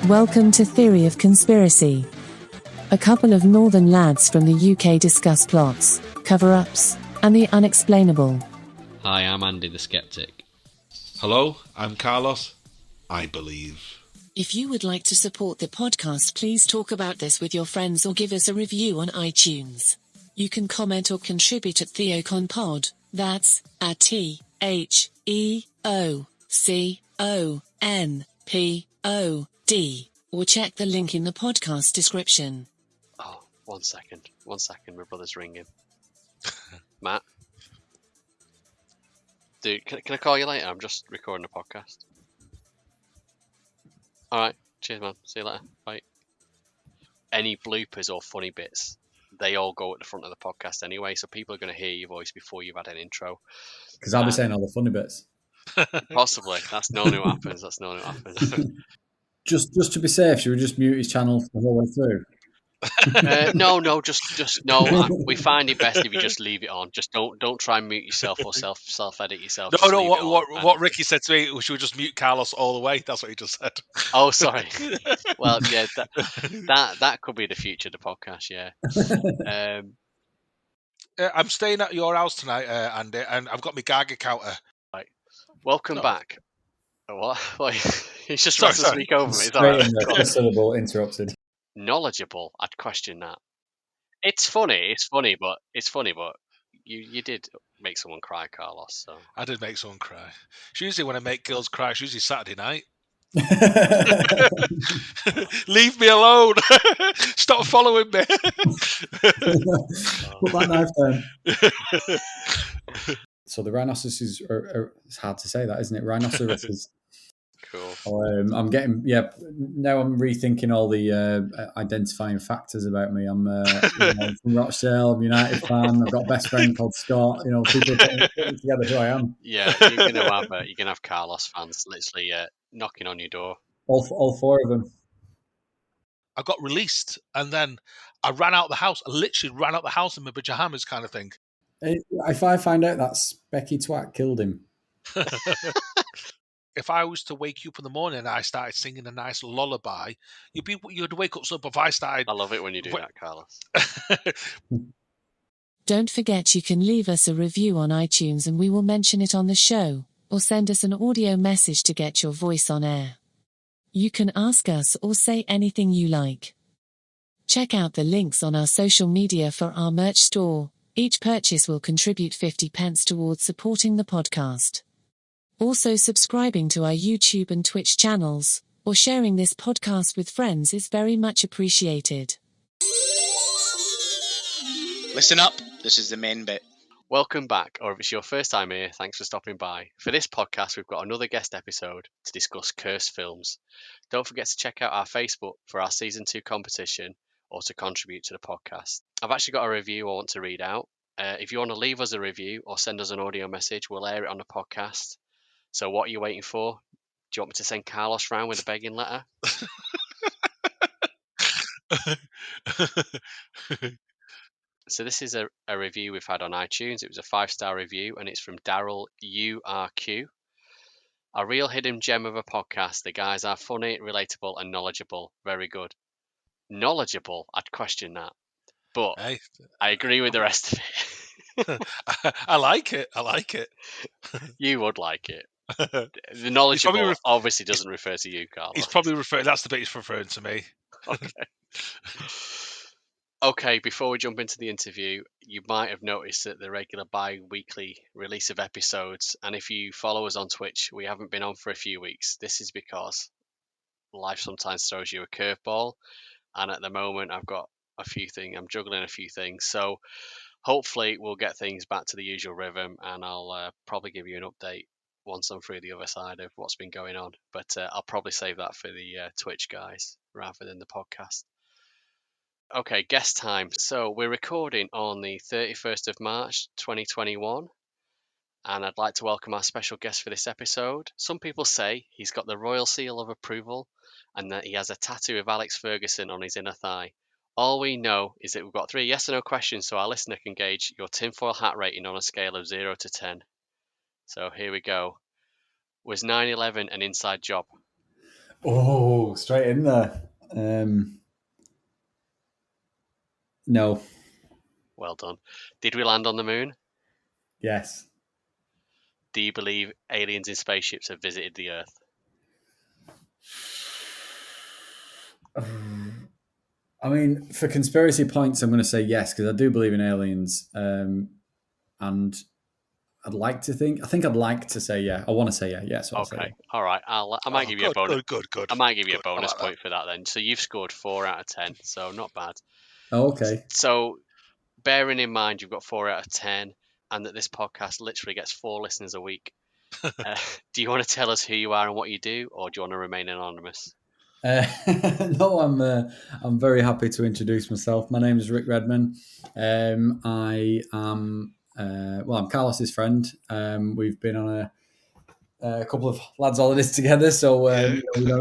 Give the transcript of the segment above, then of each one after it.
Welcome to Theory of Conspiracy. A couple of northern lads from the UK discuss plots, cover-ups, and the unexplainable. Hi, I'm Andy the Skeptic. Hello, I'm Carlos. I believe. If you would like to support the podcast, please talk about this with your friends or give us a review on iTunes. You can comment or contribute at TheoConPod, that's at TheoConPod, or check the link in the podcast description. Oh, one second, my brother's ringing. Matt? Dude, can I call you later? I'm just recording a podcast. Alright, cheers man, see you later, bye. Any bloopers or funny bits, they all go at the front of the podcast anyway, so people are going to hear your voice before you've had an intro. Because I'll be saying all the funny bits. Possibly, that's normally what happens, Just to be safe, should we just mute his channel the whole way through? No. No. We find it best if you just leave it on. Just don't try and mute yourself or self edit yourself. No. What Ricky said to me, should we just mute Carlos all the way? That's what he just said. Oh, sorry. Well, yeah, that could be the future of the podcast. Yeah. I'm staying at your house tonight, Andy, and I've got my Geiger counter. Right. Welcome back. What? He's just trying to speak over me. Straight in the syllable interrupted. Knowledgeable, I'd question that. It's funny, but you did make someone cry, Carlos. So I did make someone cry. It's usually when I make girls cry, it's usually Saturday night. Leave me alone. Stop following me. Put that knife down. So the rhinoceroses are it's hard to say that, isn't it? Rhinoceroses. Cool. I'm getting, now I'm rethinking all the identifying factors about me. I'm from Rochdale, I'm a United fan, I've got a best friend called Scott, people are putting together who I am. Yeah, you're gonna have Carlos fans literally knocking on your door. All four of them. I got released and then I ran out the house. I literally ran out the house in my pajamas kind of thing. If I find out that Becky Twat killed him. If I was to wake you up in the morning and I started singing a nice lullaby, you'd wake up. So if I started... I love it when you do that, Carlos. Don't forget you can leave us a review on iTunes and we will mention it on the show, or send us an audio message to get your voice on air. You can ask us or say anything you like. Check out the links on our social media for our merch store. Each purchase will contribute 50 pence towards supporting the podcast. Also, subscribing to our YouTube and Twitch channels, or sharing this podcast with friends is very much appreciated. Listen up, this is the main bit. Welcome back, or if it's your first time here, thanks for stopping by. For this podcast, we've got another guest episode to discuss cursed films. Don't forget to check out our Facebook for our Season 2 competition, or to contribute to the podcast. I've actually got a review I want to read out. If you want to leave us a review or send us an audio message, we'll air it on the podcast. So what are you waiting for? Do you want me to send Carlos round with a begging letter? So this is a review we've had on iTunes. It was a 5-star review, and it's from Daryl URQ. A real hidden gem of a podcast. The guys are funny, relatable, and knowledgeable. Very good. Knowledgeable? I'd question that. But hey. I agree with the rest of it. I like it. You would like it. The knowledgeable obviously doesn't refer to you, Carlos. He's probably that's the bit he's referring to me. Okay, before we jump into the interview, you might have noticed that the regular bi-weekly release of episodes, and if you follow us on Twitch, we haven't been on for a few weeks. This is because life sometimes throws you a curveball, and at the moment I'm juggling a few things, so hopefully we'll get things back to the usual rhythm, and I'll probably give you an update once I'm through the other side of what's been going on, but I'll probably save that for the Twitch guys rather than the podcast. Okay, guest time. So we're recording on the 31st of March 2021, and I'd like to welcome our special guest for this episode. Some people say he's got the royal seal of approval and that he has a tattoo of Alex Ferguson on his inner thigh. All we know is that we've got 3 yes or no questions so our listener can gauge your tinfoil hat rating on a scale of 0 to 10. So here we go. Was 9/11 an inside job? Oh, straight in there. No. Well done. Did we land on the moon? Yes. Do you believe aliens in spaceships have visited the Earth? I mean, for conspiracy points, I'm going to say yes because I do believe in aliens, and I'd like to think. I think I'd like to say yeah. I want to say yeah. Yeah, so I'll say Okay. yeah. All right. I might give you a bonus. Good. I might give you a Good. I bonus like that. point for that then. So you've scored 4 out of 10. So not bad. Oh, okay. So bearing in mind you've got 4 out of 10 and that this podcast literally gets 4 listeners a week, do you want to tell us who you are and what you do, or do you want to remain anonymous? No, I'm very happy to introduce myself. My name is Rick Redman. I am I'm Carlos's friend. We've been on a couple of lads' holidays together, so Yeah.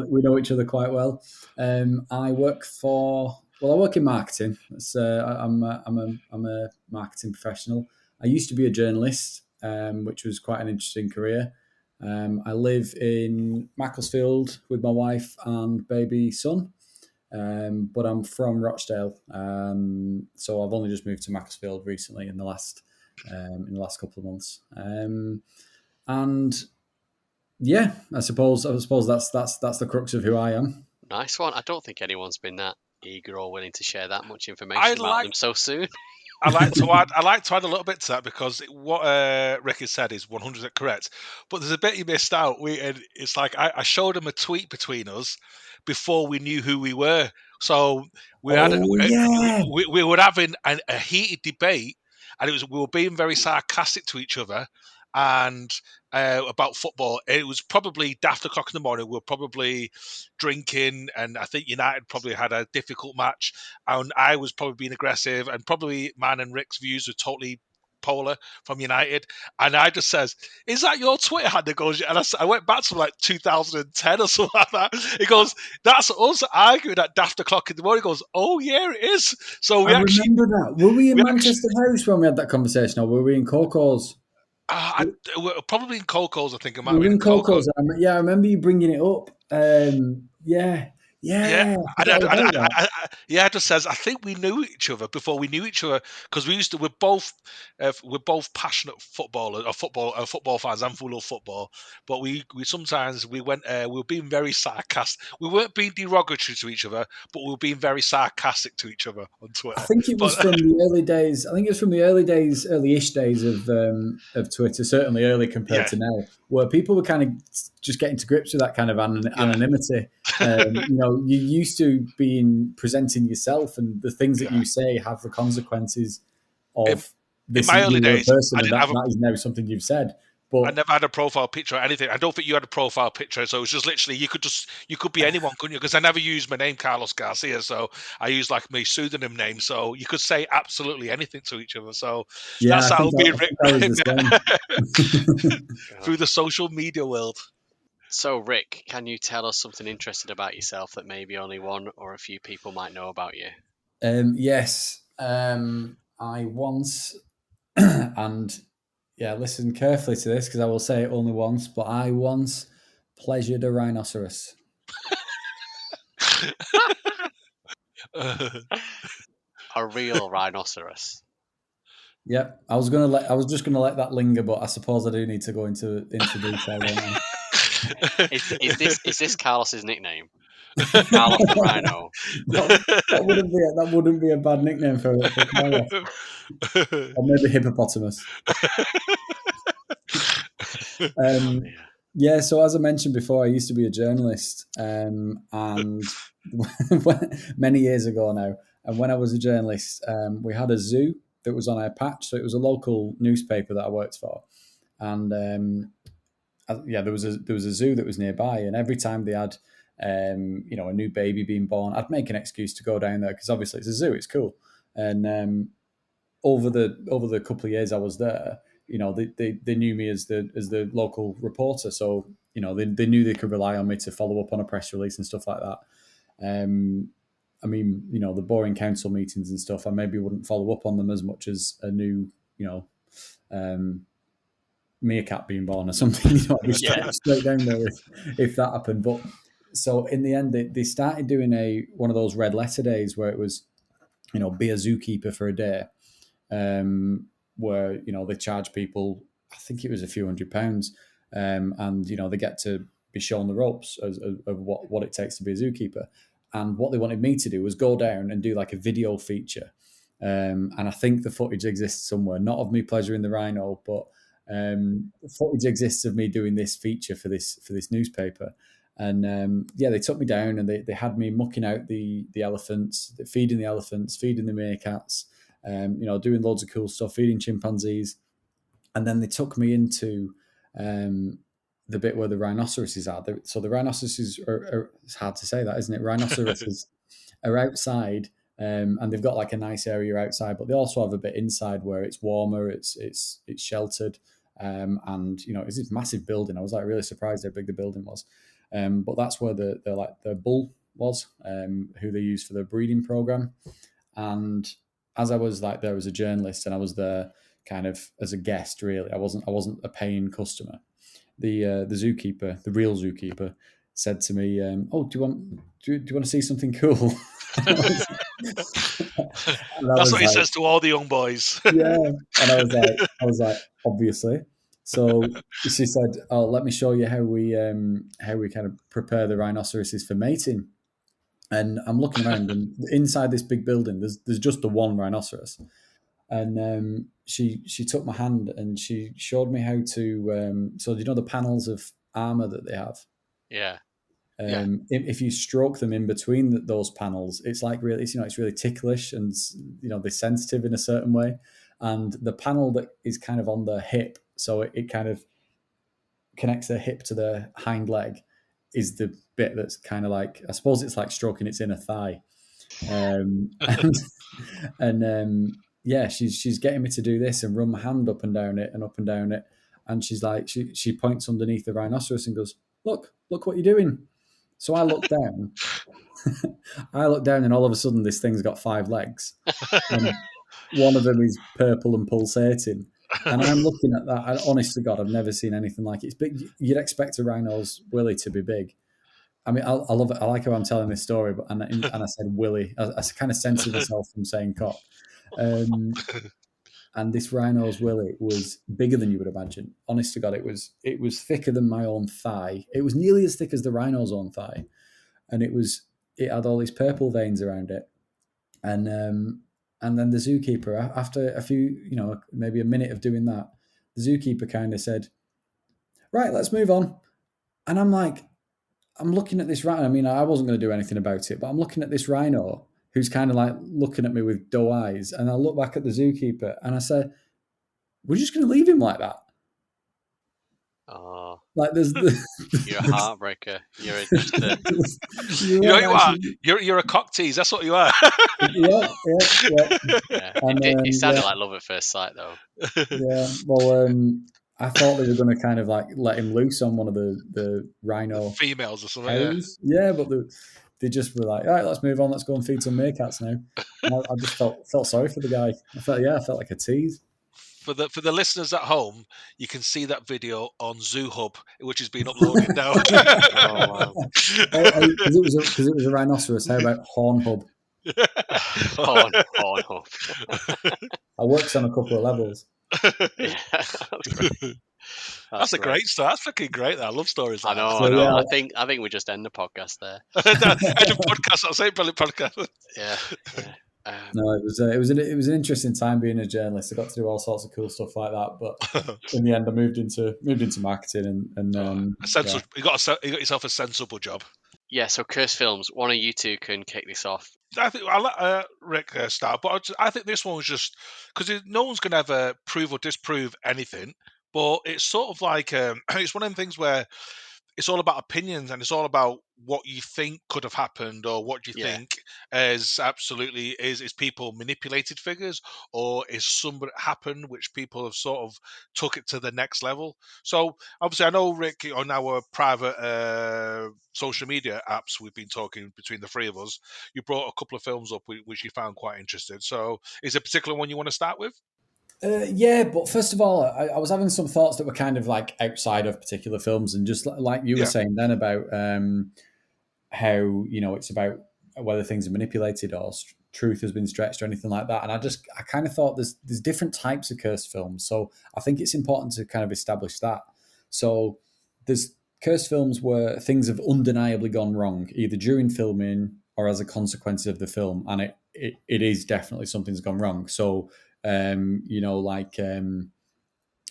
we know each other quite well. I work in marketing. I'm a marketing professional. I used to be a journalist, which was quite an interesting career. I live in Macclesfield with my wife and baby son, but I'm from Rochdale, so I've only just moved to Macclesfield recently in the last couple of months. And yeah, I suppose that's the crux of who I am. Nice one. I don't think anyone's been that eager or willing to share that much information I'd about them so soon. I like to add a little bit to that because what Ricky said is 100% correct. But there's a bit you missed out. It's like I showed him a tweet between us before we knew who we were. So Oh yeah, we were having a heated debate, and we were being very sarcastic to each other and about football. It was probably daft o'clock in the morning. We were probably drinking, and I think United probably had a difficult match, and I was probably being aggressive, and probably mine and Rick's views were totally polar from United. And I just says, "Is that your Twitter handle?" He goes, and I went back to like 2010 or something like that. He goes, "That's us arguing at daft o'clock in the morning." He goes, "Oh yeah, it is." So I remember that. Were we in Manchester House when we had that conversation, or were we in Coco's? We're probably in Coco's. I think it might We have were been in in Coco. Coco's. I remember you bringing it up. Yeah, Yeah, I forgot all about that. It just says I think we knew each other before we knew each other because we're both passionate footballers or football fans and full of football. But we sometimes we were being very sarcastic. We weren't being derogatory to each other, but we were being very sarcastic to each other on I Twitter. think it was But from the early days. I think it was from the early-ish days of Twitter. Certainly early compared yeah, to now, where people were kind of just getting to grips with that kind of yeah, anonymity. You used to being presenting yourself, and the things that yeah. you say have the consequences In, of in this. my early You're a days, person, I and didn't have a that is now something you've said. I But never had a profile picture or anything. I don't think you had a profile picture, so it was just literally you could be anyone, couldn't you? Because I never used my name Carlos Garcia, so I used like my pseudonym name. So you could say absolutely anything to each other. So yeah, that's how me I and Rick think I was the same. through the social media world. So, Rick, can you tell us something interesting about yourself that maybe only one or a few people might know about you? Yes, I once, and yeah, listen carefully to this because I will say it only once, but I once pleasured a rhinoceros. A real rhinoceros. Yep, I was just gonna let that linger, but I suppose I do need to go into detail, don't Is this Carlos's nickname? I? Carlos the Rhino. That wouldn't be a bad nickname for Carlos, or maybe hippopotamus. Oh Um, dear. yeah, so as I mentioned before, I used to be a journalist, and many years ago now. And when I was a journalist, we had a zoo that was on our patch. So it was a local newspaper that I worked for, and there was a zoo that was nearby. And every time they had a new baby being born, I'd make an excuse to go down there because obviously it's a zoo, it's cool. And over the couple of years I was there, they knew me as the local reporter, so they knew they could rely on me to follow up on a press release and stuff like that. I mean, the boring council meetings and stuff, I maybe wouldn't follow up on them as much as a new, meerkat being born or something. I'd be straight down there if that happened. But so in the end, they started doing one of those red letter days where it was, be a zookeeper for a day, where they charge people. I think it was a few £100, and they get to be shown the ropes of what it takes to be a zookeeper. And what they wanted me to do was go down and do like a video feature. And I think the footage exists somewhere, not of me pleasuring the rhino, but footage exists of me doing this feature for this newspaper. And they took me down and they had me mucking out the elephants, feeding the meerkats, doing loads of cool stuff, feeding chimpanzees. And then they took me into the bit where the rhinoceroses are. So the rhinoceroses it's hard to say that, isn't it? Rhinoceroses are outside, and they've got like a nice area outside, but they also have a bit inside where it's warmer, it's sheltered, and it's this massive building. I was like really surprised how big the building was, but that's where the bull was, who they use for the breeding program. And as I was like there as a journalist, and I was there kind of as a guest, really, I wasn't a paying customer. The zookeeper, the real zookeeper, said to me, "Oh, do you want to see something cool?" That's what he says to all the young boys. Yeah, and I was like, obviously. So she said, "Oh, let me show you how we kind of prepare the rhinoceroses for mating." And I'm looking around, and inside this big building, there's just the one rhinoceros. And she took my hand and she showed me how to. So the panels of armor that they have. Yeah. If you stroke them in between those panels, it's like really, it's really ticklish, and they're sensitive in a certain way. And the panel that is kind of on the hip, so it kind of connects the hip to the hind leg, is the bit that's kind of like, I suppose it's like stroking its inner thigh. She's getting me to do this and run my hand up and down it and up and down it. And she's like, she points underneath the rhinoceros and goes, look what you're doing. So I look down. And all of a sudden this thing's got 5 legs. And one of them is purple and pulsating. And I'm looking at that. And honest to God, I've never seen anything like it. It's big. You'd expect a rhino's willy to be big. I mean, I love it. I like how I'm telling this story, and I said willy. I kind of censored myself from saying cock. And this rhino's willy was bigger than you would imagine. Honest to God, it was thicker than my own thigh. It was nearly as thick as the rhino's own thigh, and it had all these purple veins around it. And then the zookeeper, after a few, maybe a minute of doing that, the zookeeper kind of said, "Right, let's move on." And I'm like, I'm looking at this rhino. I mean, I wasn't going to do anything about it, but I'm looking at this rhino who's kind of like looking at me with doe eyes. And I look back at the zookeeper and I say, "We're just going to leave him like that." Oh, like you're a heartbreaker. You're just a... you know you are. You're a cock tease. That's what you are. Yeah. And, it sounded like love at first sight, though. Yeah. Well, I thought they were going to kind of like let him loose on one of the rhino females or something. cows. Yeah, but they just were like, "All right, let's move on. Let's go and feed some meerkats now." I just felt sorry for the guy. I felt like a tease. For the listeners at home, you can see that video on Zoo Hub, which is being uploaded now. Because it was a rhinoceros. How about Horn Hub? Horn Hub. I worked on a couple of levels. Yeah, that's a great start. That's freaking great. I love stories like that. I know. Yeah. I think we just end the podcast there. End of podcast. I'll say brilliant podcast. Yeah. No, it was an interesting time being a journalist. I got to do all sorts of cool stuff like that, but in the end, I moved into marketing and you got yourself a sensible job. Yeah. So, Curse Films, one of you two can kick this off. I think I'll let Rick start, but I think this one was just because no one's going to ever prove or disprove anything. But it's sort of like it's one of them things where it's all about opinions, and it's all about what you think could have happened, or what you think is absolutely is people manipulated figures, or is something happened which people have sort of took it to the next level. So obviously, I know, Rick, on our private social media apps, we've been talking between the three of us. You brought a couple of films up which you found quite interested. So is there a particular one you want to start with? Yeah, but first of all, I was having some thoughts that were kind of like outside of particular films, and just like you were saying then about how it's about whether things are manipulated or truth has been stretched or anything like that. And I kind of thought there's different types of cursed films, so I think it's important to kind of establish that. So there's cursed films where things have undeniably gone wrong, either during filming or as a consequence of the film, and it is definitely something's gone wrong. So like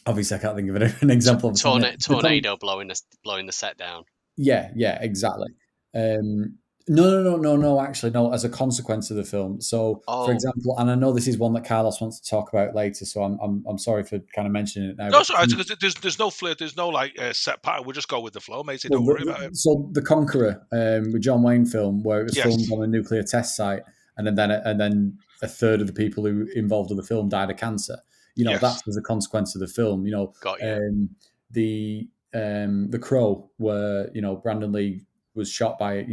obviously I can't think of an example of tornado blowing the set down. Yeah, exactly. No. Actually, no. As a consequence of the film. So, for example, and I know this is one that Carlos wants to talk about later. So I'm sorry for kind of mentioning it now. No, sorry, because there's no flip, there's no like set pattern. We'll just go with the flow, mate. Don't worry about it. So, The Conqueror, with John Wayne film, where it was filmed on a nuclear test site, and then a third of the people who involved in the film died of cancer. That's as a consequence of the film. Got you. The Crow, where Brandon Lee was shot by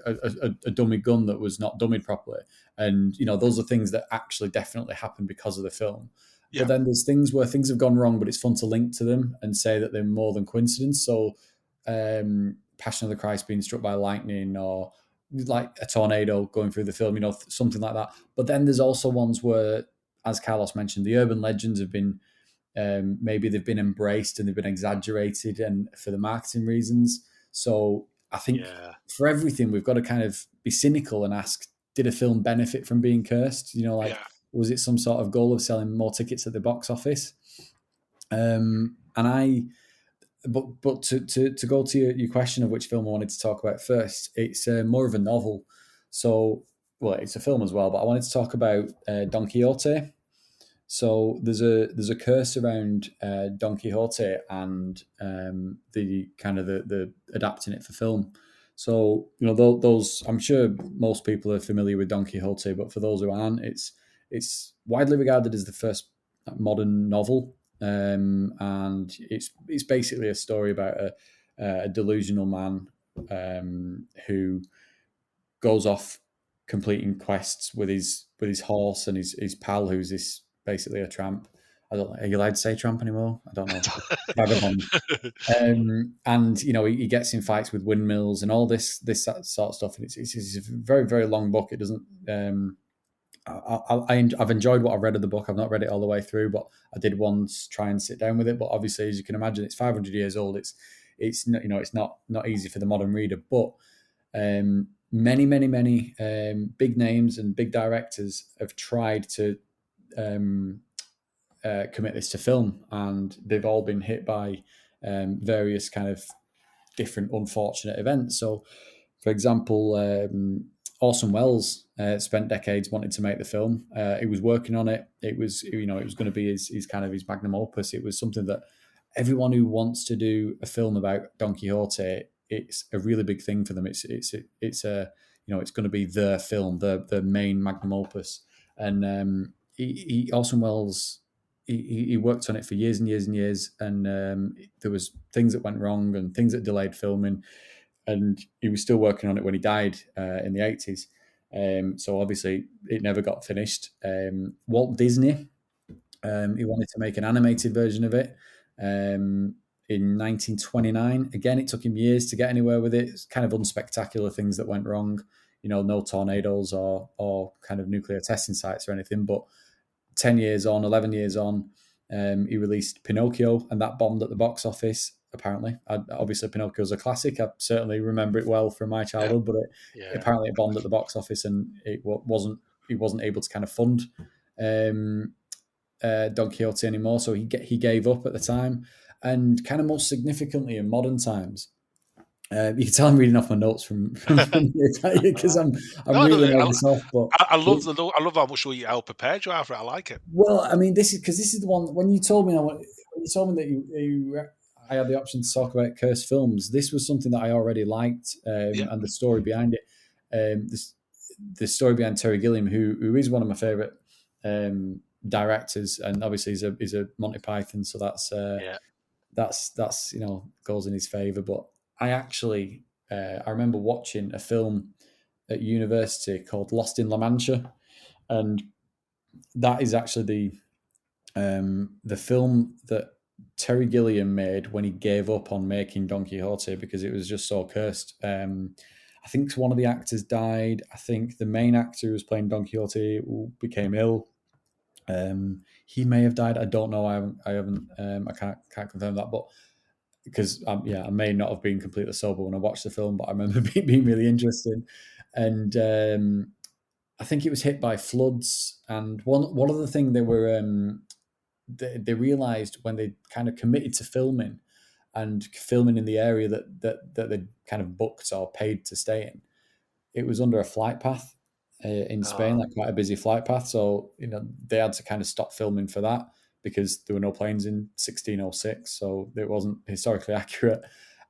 a dummy gun that was not dummied properly, and those are things that actually definitely happened because of the film. Yeah. But then there's things where things have gone wrong, but it's fun to link to them and say that they're more than coincidence. So, Passion of the Christ being struck by lightning, or like a tornado going through the film, something like that. But then there's also ones where, as Carlos mentioned, the urban legends have been maybe they've been embraced and they've been exaggerated, and for the marketing reasons. So I think for everything, we've got to kind of be cynical and ask, did a film benefit from being cursed? Was it some sort of goal of selling more tickets at the box office? But to go to your question of which film I wanted to talk about first, it's more of a novel. So, well, it's a film as well, but I wanted to talk about Don Quixote. So there's a curse around Don Quixote and the kind of the adapting it for film. So those, I'm sure most people are familiar with Don Quixote, but for those who aren't, it's widely regarded as the first modern novel, and it's basically a story about a delusional man who goes off completing quests with his horse and his pal, who's this basically a tramp. I don't know. Are you allowed to say tramp anymore? I don't know. Vagabond. And he gets in fights with windmills and all this sort of stuff. And it's a very, very long book. It doesn't. I've enjoyed what I've read of the book. I've not read it all the way through, but I did once try and sit down with it. But obviously, as you can imagine, it's 500 years old. It's not easy for the modern reader. But many big names and big directors have tried to commit this to film, and they've all been hit by various kind of different unfortunate events. So, for example, Orson Welles spent decades wanting to make the film. He was working on it. It was going to be his kind of his magnum opus. It was something that everyone who wants to do a film about Don Quixote, it's a really big thing for them. It's going to be the film, the main magnum opus. And Orson Welles, he worked on it for years and years and years, and there was things that went wrong and things that delayed filming, and he was still working on it when he died in the 80s. So obviously it never got finished. Walt Disney, he wanted to make an animated version of it in 1929. Again, it took him years to get anywhere with it. It's kind of unspectacular things that went wrong, no tornadoes or kind of nuclear testing sites or anything. But 11 years on, he released Pinocchio, and that bombed at the box office, apparently. Obviously, Pinocchio's a classic. I certainly remember it well from my childhood, but apparently it bombed at the box office, and he wasn't able to kind of fund Don Quixote anymore, so he gave up at the time. And kind of most significantly in modern times, you can tell I'm reading off my notes from because I'm reading all this off. But I love how much how prepared you are for it. I like it. Well, I mean, this is the one when you told me that I had the option to talk about cursed films. This was something that I already liked, and the story behind it. The story behind Terry Gilliam, who is one of my favourite directors, and obviously he's a Monty Python, so that's goes in his favour. But I actually I remember watching a film at university called Lost in La Mancha, and that is actually the film that Terry Gilliam made when he gave up on making Don Quixote because it was just so cursed. I think one of the actors died. I think the main actor who was playing Don Quixote became ill. He may have died. I don't know. I haven't. I can't confirm that. But because I may not have been completely sober when I watched the film, but I remember being really interested. And I think it was hit by floods. And one of the things they realized when they kind of committed to filming and filming in the area that they kind of booked or paid to stay in, it was under a flight path in Spain, like quite a busy flight path. So they had to kind of stop filming for that because there were no planes in 1606, so it wasn't historically accurate.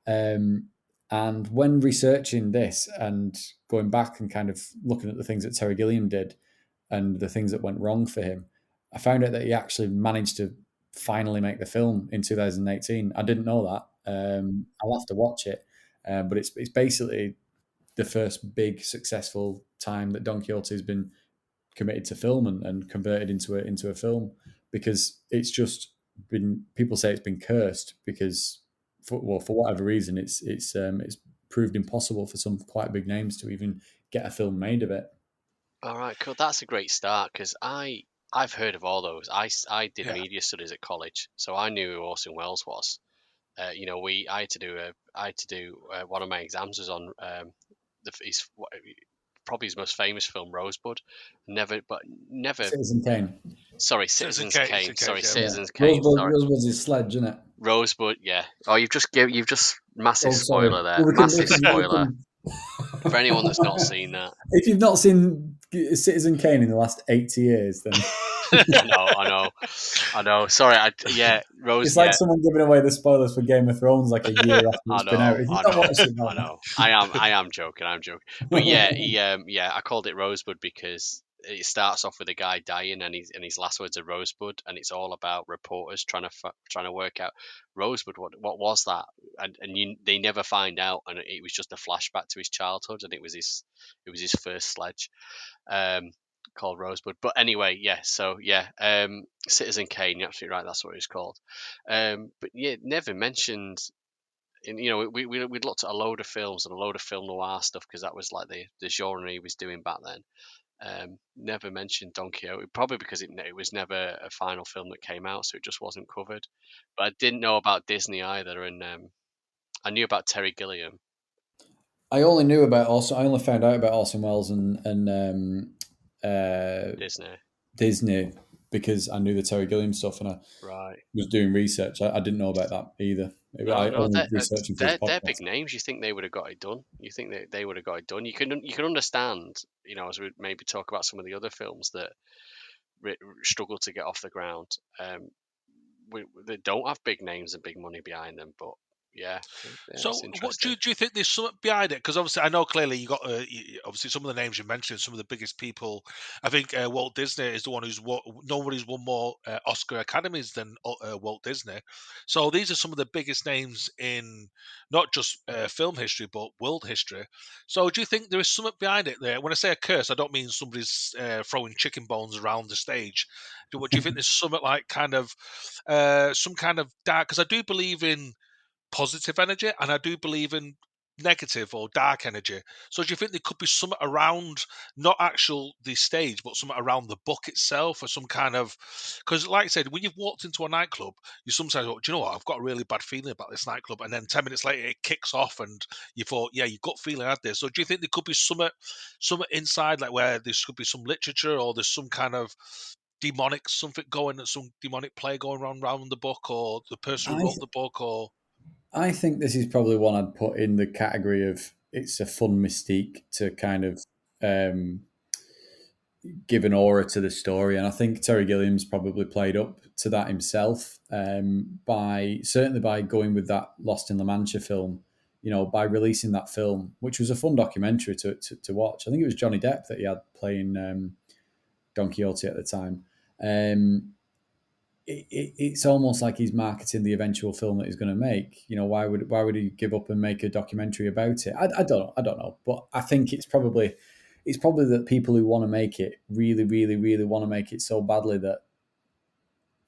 And when researching this and going back and kind of looking at the things that Terry Gilliam did and the things that went wrong for him, I found out that he actually managed to finally make the film in 2018. I didn't know that. I'll have to watch it, but it's basically the first big successful time that Don Quixote has been committed to film and converted into a film, because it's just been, people say it's been cursed because for whatever reason it's proved impossible for some quite big names to even get a film made of it. All right, cool. That's a great start because I've heard of all those. I did Yeah. media studies at college, so I knew who Orson Welles was. I had to do one of my exams was on probably his most famous film, Rosebud. Never. Citizen Kane. Sorry, Citizen Citizens Kane. Kane. Sorry, Yeah. Citizens Kane. Sorry, Rosewood's his sledge, isn't it? Rosebud. Yeah. Oh, you've just massive Oh, sorry. spoiler there. Well, Massive spoiler for anyone that's not seen that. If you've not seen Citizen Kane in the last 80 years, then I know. Sorry, Rose. it's like Yeah, someone giving away the spoilers for Game of Thrones like a year after I it's been out. know, If you've I not know, watched it, I know. I am joking. I'm joking. But yeah, I called it Rosebud because it starts off with a guy dying, and his last words are Rosebud, and it's all about reporters trying to work out Rosebud. What was that? And they never find out, and it was just a flashback to his childhood, and it was his first sledge. Um, Called Rosebud. But anyway, Citizen Kane, you're absolutely right, that's what it's called. But yeah, never mentioned. We'd looked at a load of films and a load of film noir stuff because that was like the genre he was doing back then. Never mentioned Don Quixote, probably because it was never a final film that came out, so it just wasn't covered. But I didn't know about Disney either, and I knew about Terry Gilliam. I only found out about Orson Welles and Disney, Disney because I knew the Terry Gilliam stuff, and I right? was doing research. I didn't know about that either. I No, only researching for this they're podcast. big names. You think they would have got it done? You think they would have got it done? You can understand, as we maybe talk about some of the other films that struggle to get off the ground. They don't have big names and big money behind them, but yeah, it's So, what interesting. do you think there's something behind it? Because obviously, I know clearly you got obviously some of the names you mentioned, some of the biggest people. I think Walt Disney is the one nobody's won more Oscar academies than Walt Disney. So these are some of the biggest names in not just film history but world history. So do you think there is something behind it there? When I say a curse, I don't mean somebody's throwing chicken bones around the stage. Do you think there's something like kind of some kind of dark? Because I do believe in positive energy and I do believe in negative or dark energy. So do you think there could be something around not actual the stage, but something around the book itself, or some kind of, because like I said, when you've walked into a nightclub, you sometimes go, do you know what, I've got a really bad feeling about this nightclub, and then 10 minutes later it kicks off and you thought, yeah, your gut feeling had this. So do you think there could be something inside, like where there could be some literature or there's some kind of demonic something going, some demonic play going around the book, or the person I who wrote the book, or I think this is probably one I'd put in the category of it's a fun mystique to kind of um, give an aura to the story, and I think Terry Gilliam's probably played up to that himself by certainly by going with that Lost in La Mancha film. By releasing that film, which was a fun documentary to watch. I think it was Johnny Depp that he had playing Don Quixote at the time. It's almost like he's marketing the eventual film that he's going to make. Why would he give up and make a documentary about it? I don't know, but I think it's probably that people who want to make it really, really, really want to make it so badly that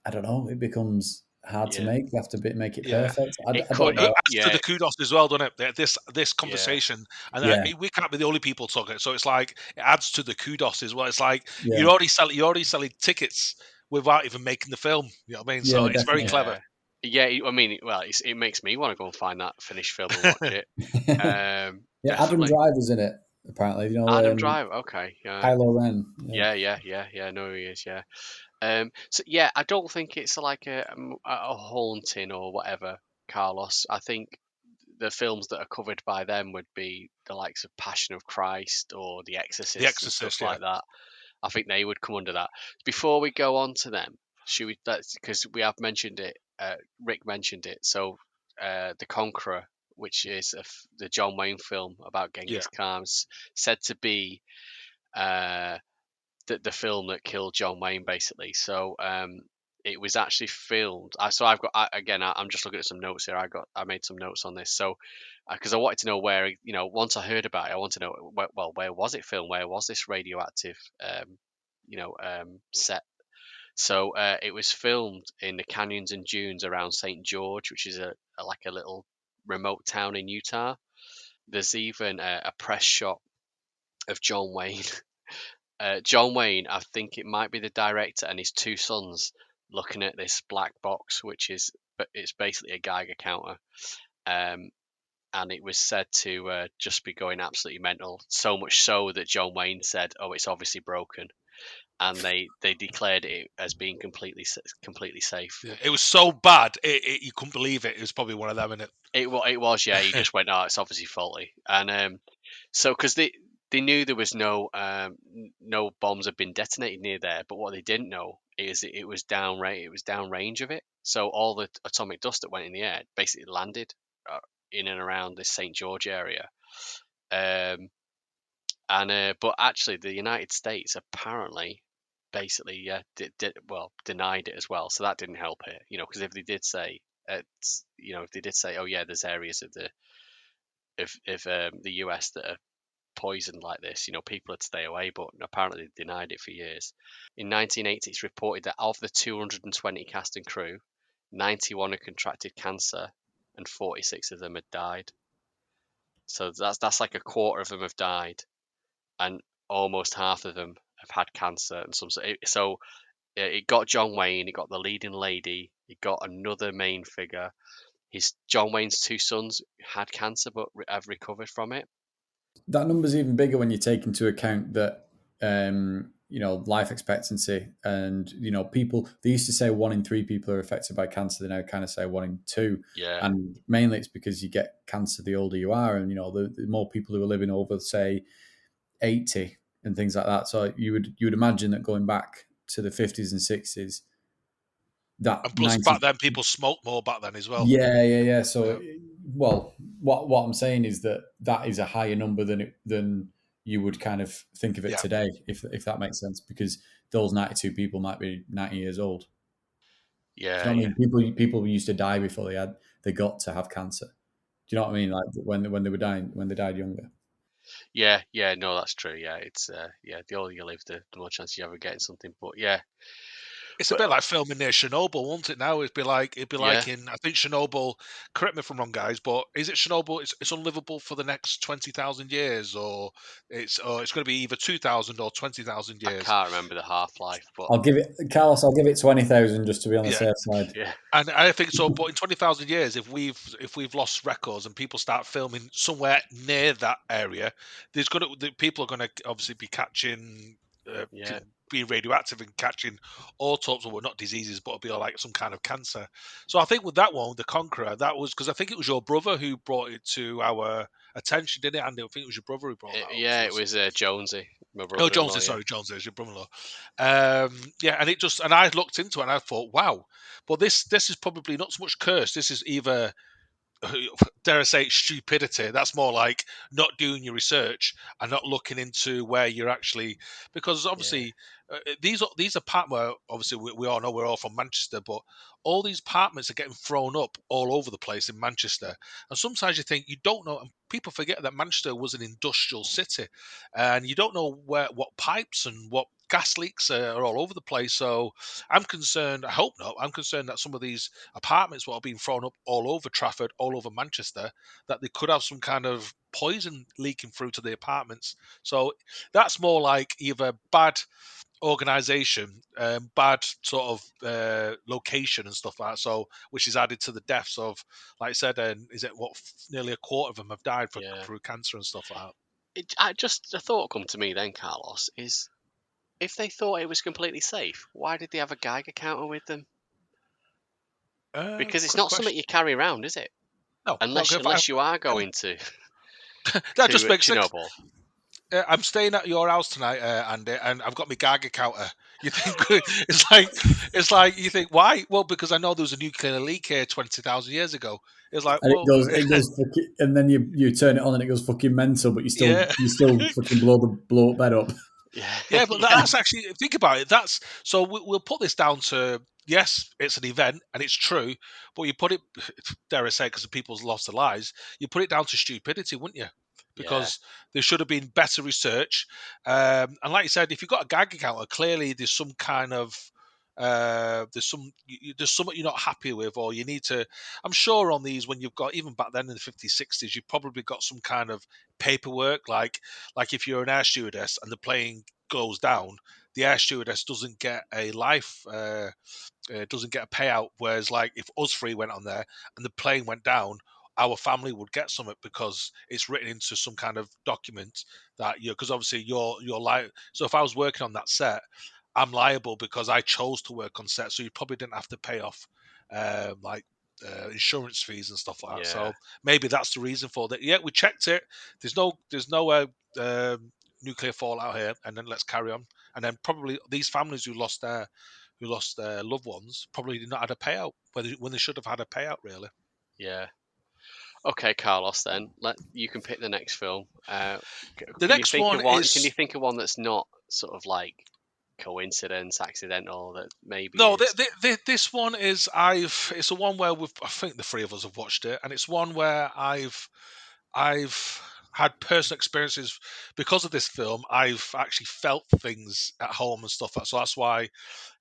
I don't know, it becomes hard to make. They have to make it perfect. I don't It know. adds to the kudos as well, doesn't it? This conversation, and we can't be the only people talking. So it's like it adds to the kudos as well. It's like you're already selling tickets without even making the film. You know what I mean? So it's very clever. Yeah, I mean, well, it makes me want to go and find that finished film and watch it. Adam Driver's in it, apparently. Adam Driver, okay. Kylo Ren. Yeah. No, he is. Yeah. So yeah, I don't think it's like a haunting or whatever, Carlos. I think the films that are covered by them would be the likes of Passion of Christ or The Exorcist, and stuff like that. I think they would come under that. Before we go on to them, should we? Because we have mentioned it. Rick mentioned it. So, The Conqueror, which is the John Wayne film about Genghis Khan, said to be the film that killed John Wayne, basically. So it was actually filmed. So I've got I'm just looking at some notes here. I made some notes on this. So because I wanted to know where, once I heard about it, I want to know where was it filmed? Where was this radioactive set? So it was filmed in the canyons and dunes around St. George, which is like a little remote town in Utah. There's even a press shot of John Wayne. John Wayne, I think it might be the director and his two sons looking at this black box, it's basically a Geiger counter, and it was said to just be going absolutely mental. So much so that John Wayne said, "Oh, it's obviously broken," and they declared it as being completely safe. Yeah, it was so bad, you couldn't believe it. It was probably one of them, in it. It was, yeah. He just went, "Oh, it's obviously faulty," and so because they knew there was no bombs had been detonated near there, but what they didn't know is it was downrange of it. So all the atomic dust that went in the air basically landed in and around this St. George area. But actually, the United States apparently basically denied it as well. So that didn't help it, because if they did say, oh yeah, there's areas of the US that are poisoned like this, people would stay away, but apparently they denied it for years. In 1980, it's reported that of the 220 cast and crew, 91 had contracted cancer and 46 of them had died. So that's like a quarter of them have died, and almost half of them have had cancer and some. So it got John Wayne, it got the leading lady, it got another main figure. John Wayne's two sons had cancer but have recovered from it. That number's even bigger when you take into account that life expectancy and people. They used to say 1 in 3 people are affected by cancer. They now kind of say 1 in 2. Yeah. And mainly it's because you get cancer the older you are, and the more people who are living over, say, 80 and things like that. So you would imagine that going back to the 50s and 60s. And plus, back then people smoked more back then as well. Yeah. So, well, what I'm saying is that is a higher number than you would kind of think of it today, if that makes sense, because those 92 people might be 90 years old. Yeah. Do you know what I mean? People used to die before they got to have cancer. Do you know what I mean? Like when they were dying, when they died younger. Yeah, no, that's true. Yeah, it's the older you live, the more chance you ever getting something. But yeah, it's a bit like filming near Chernobyl, won't it? Now it'd be like in, I think, Chernobyl. Correct me if I'm wrong, guys, but is it Chernobyl? It's unlivable for the next 20,000 years, or it's going to be either 2,000 or 20,000 years. I can't remember the half-life, but I'll give it 20,000 just to be on the safe side. Yeah, and I think so. But in 20,000 years, if we've lost records and people start filming somewhere near that area, people are going to obviously be catching. Being radioactive and catching all sorts of, well, not diseases, but it'll be like some kind of cancer. So I think with that one, The Conqueror, that was because I think it was your brother who brought it to our attention, didn't it? And I think it was your brother who brought that. It was Jonesy. My Oh, brother-in-law, Joneses, yeah. sorry, Joneses, your brother-in-law. Yeah, and I looked into it and I thought, wow, well, this is probably not so much curse. This is either, dare I say, stupidity. That's more like not doing your research and not looking into where you're actually, because obviously these apartments. Well, obviously we all know we're all from Manchester, but all these apartments are getting thrown up all over the place in Manchester. And sometimes you think you don't know, and people forget that Manchester was an industrial city, and you don't know what pipes and what gas leaks are all over the place. So I'm concerned. I hope not. I'm concerned that some of these apartments what are being thrown up all over Trafford, all over Manchester, that they could have some kind of poison leaking through to the apartments. So that's more like either bad organisation, bad sort of location and stuff like that. So which is added to the deaths of, like I said, is it what nearly a quarter of them have died Yeah. through cancer and stuff like Just a thought come to me then, Carlos, is if they thought it was completely safe, why did they have a Geiger counter with them? that. Because it's Good not something question. you carry around, is it? No, not good. Unless you are going to That just makes sense. Chernobyl. I'm staying at your house tonight, Andy, and I've got my Geiger counter. You think it's like you think why? Well, because I know there was a nuclear leak here 20,000 years ago. It's like, And well, it goes fucking, and then you turn it on and it goes fucking mental, but yeah, you still fucking blow up bed up. Yeah, yeah, but yeah, that's actually, think about it. That's so we'll put this down to, yes, it's an event and it's true, but you put it, dare I say, because people's lost their lives, you put it down to stupidity, wouldn't you? yeah, Because there should have been better research. And like you said, if you've got a gag counter, clearly there's some kind of there's something you're not happy with, or you need to. I'm sure on these, when you've got, even back then in the 50s, 60s, you've probably got some kind of paperwork, like if you're an air stewardess and the plane goes down, the air stewardess doesn't get a life doesn't get a payout. Whereas, like, if us three went on there and the plane went down, our family would get something because it's written into some kind of document that you, because obviously you're like. So if I was working on that set, I'm liable because I chose to work on set. So you probably didn't have to pay off like insurance fees and stuff like that. yeah, So maybe that's the reason for that. Yeah, we checked it. There's no nuclear fallout here, and then let's carry on. And then probably these families who lost their loved ones probably did not had a payout when they should have had a payout. Really, yeah. Okay, Carlos. Then you can pick the next film. the Can you next think one of one? Can you is think of one that's not sort of like coincidence, accidental? That maybe no. is. This one is It's a one where I think the three of us have watched it, and it's one where I've had personal experiences because of this film. I've actually felt things at home and stuff. So that's why,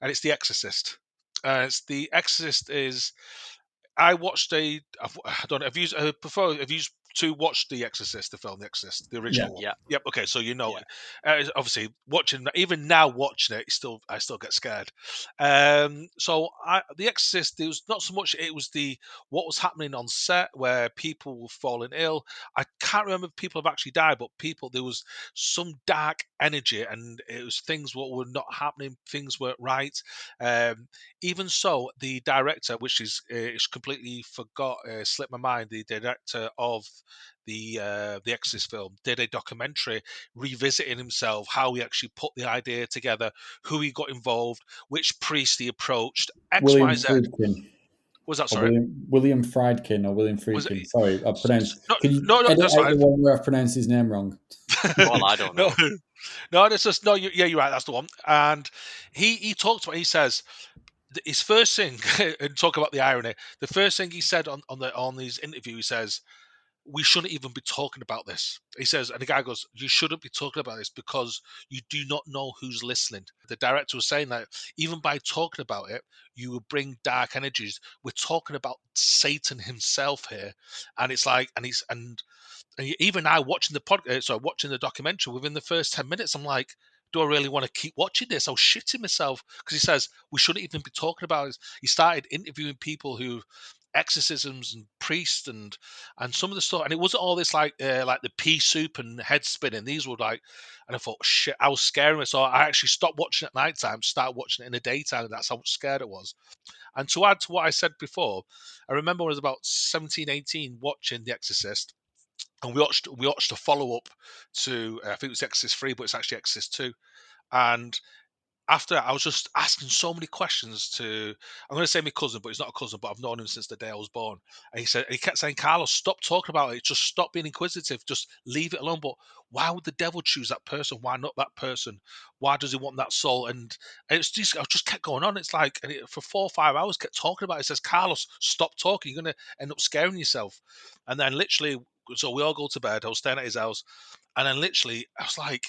and it's The Exorcist. It's The Exorcist is. I watched I don't know. Have you two watched The Exorcist, the film The Exorcist, the Yeah. original one? Yeah, Yep. Okay, so you know yeah, it. Obviously, watching even now watching it, I still get scared. The Exorcist, there was not so much. It was the what was happening on set where people were falling ill. I can't remember if people have actually died, but there was some dark energy, and it was things what were not happening. Things weren't right. Um, Even so, the director, which is completely slipped my mind, the director of the Exorcist film, did a documentary revisiting himself, how he actually put the idea together, who he got involved, which priest he approached, X, William Y, Z. Friedkin Was that or sorry? William Friedkin or William Was it? Friedkin. Sorry, I pronounced. No, Can you no, edit that's out the fine. one where I've pronounced his name wrong? well, I don't No, know. no, it's just no. Yeah, you're right. That's the one. And he talked about. He says his first thing, and talk about the irony. The first thing he said on his interview, he says, "We shouldn't even be talking about this." He says, and the guy goes, "You shouldn't be talking about this because you do not know who's listening." The director was saying that even by talking about it, you will bring dark energies. We're talking about Satan himself here, and it's like, and even now watching watching the documentary, within the first 10 minutes, I'm like, do I really want to keep watching this? I was shitting myself because he says we shouldn't even be talking about it. He started interviewing people who exorcisms and priests and some of the stuff, and it wasn't all this like the pea soup and head spinning. These were like, and I thought, shit, I was scaring myself. I actually stopped watching it at night time, started watching it in the daytime, and that's how scared it was. And to add to what I said before, I remember when I was about 17, 18 watching The Exorcist. and we watched a follow up to I think it was Exorcist 3, but it's actually Exorcist 2, and after that, I was just asking so many questions to, I'm going to say my cousin, but he's not a cousin, but I've known him since the day I was born. And he kept saying, Carlos, stop talking about it. Just stop being inquisitive. Just leave it alone. But why would the devil choose that person? Why not that person? Why does he want that soul? And it's just, I just kept going on. It's like, for 4 or 5 hours, kept talking about it. It says, Carlos, stop talking. You're going to end up scaring yourself. And then literally, so we all go to bed. I was staying at his house. And then literally, I was like,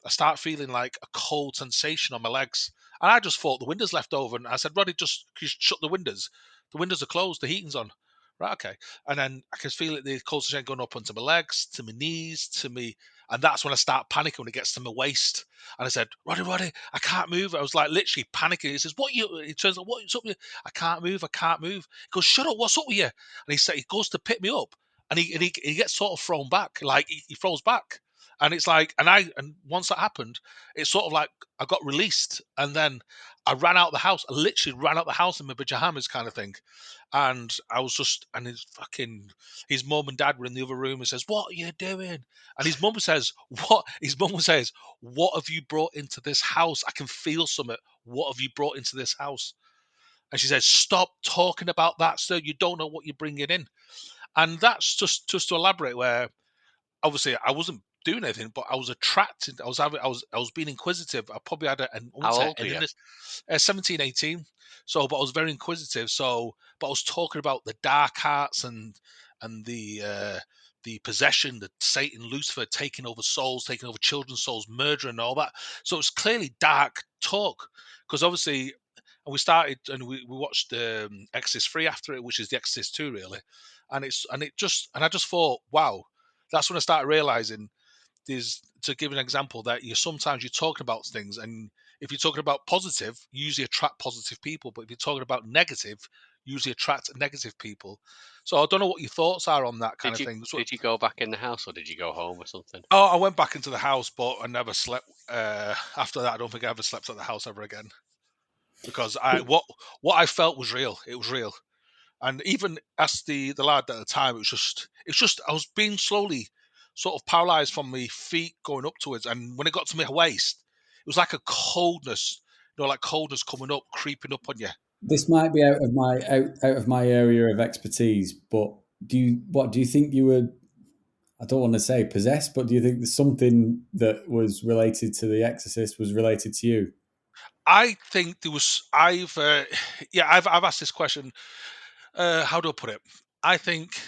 I start feeling like a cold sensation on my legs. And I just thought the windows left over. And I said, Roddy, just shut the windows. The windows are closed. The heating's on. Right, okay. And then I can feel it, the cold sensation going up onto my legs, to my knees, to me. And that's when I start panicking when it gets to my waist. And I said, Roddy, I can't move. I was like literally panicking. He says, he turns like, what's up with you? I can't move. He goes, shut up. What's up with you? And he goes to pick me up. And he gets sort of thrown back. Like he throws back. And it's like, and once that happened, it's sort of like I got released, and then I ran out the house. I literally ran out the house in my pajamas, kind of thing. And I was just, and his mum and dad were in the other room and says, "What are you doing?" And his mum says, "What?" His mum says, "What have you brought into this house? I can feel something. What have you brought into this house?" And she says, "Stop talking about that, sir. You don't know what you're bringing in." And that's just to elaborate, where obviously I wasn't doing anything, but I was attracted. I was being inquisitive. I probably had I wouldn't How say old were you? 17, 18. So, but I was very inquisitive. So, but I was talking about the dark arts and the possession, the Satan, Lucifer taking over souls, taking over children's souls, murder and all that. So it's clearly dark talk, because obviously, and we started and we watched Exorcist 3 after it, which is the Exorcist 2 really, and I just thought, wow, that's when I started realizing, there's, to give an example, that sometimes you're talking about things, and if you're talking about positive, you usually attract positive people, but if you're talking about negative, you usually attract negative people. So I don't know what your thoughts are on that kind Did of you thing. So, did you go back in the house or did you go home or something? oh, I went back into the house, but I never slept. After that, I don't think I ever slept at the house ever again, because what I felt was real. It was real. And even as the lad at the time, it's just I was being slowly sort of paralyzed from my feet going upwards, and when it got to my waist, it was like a coldness, like coldness coming up, creeping up on you. This might be out of my area of expertise, but do you think you were? I don't want to say possessed, but do you think there's something that was related to the Exorcist was related to you? I think there was. I've asked this question. How do I put it? I think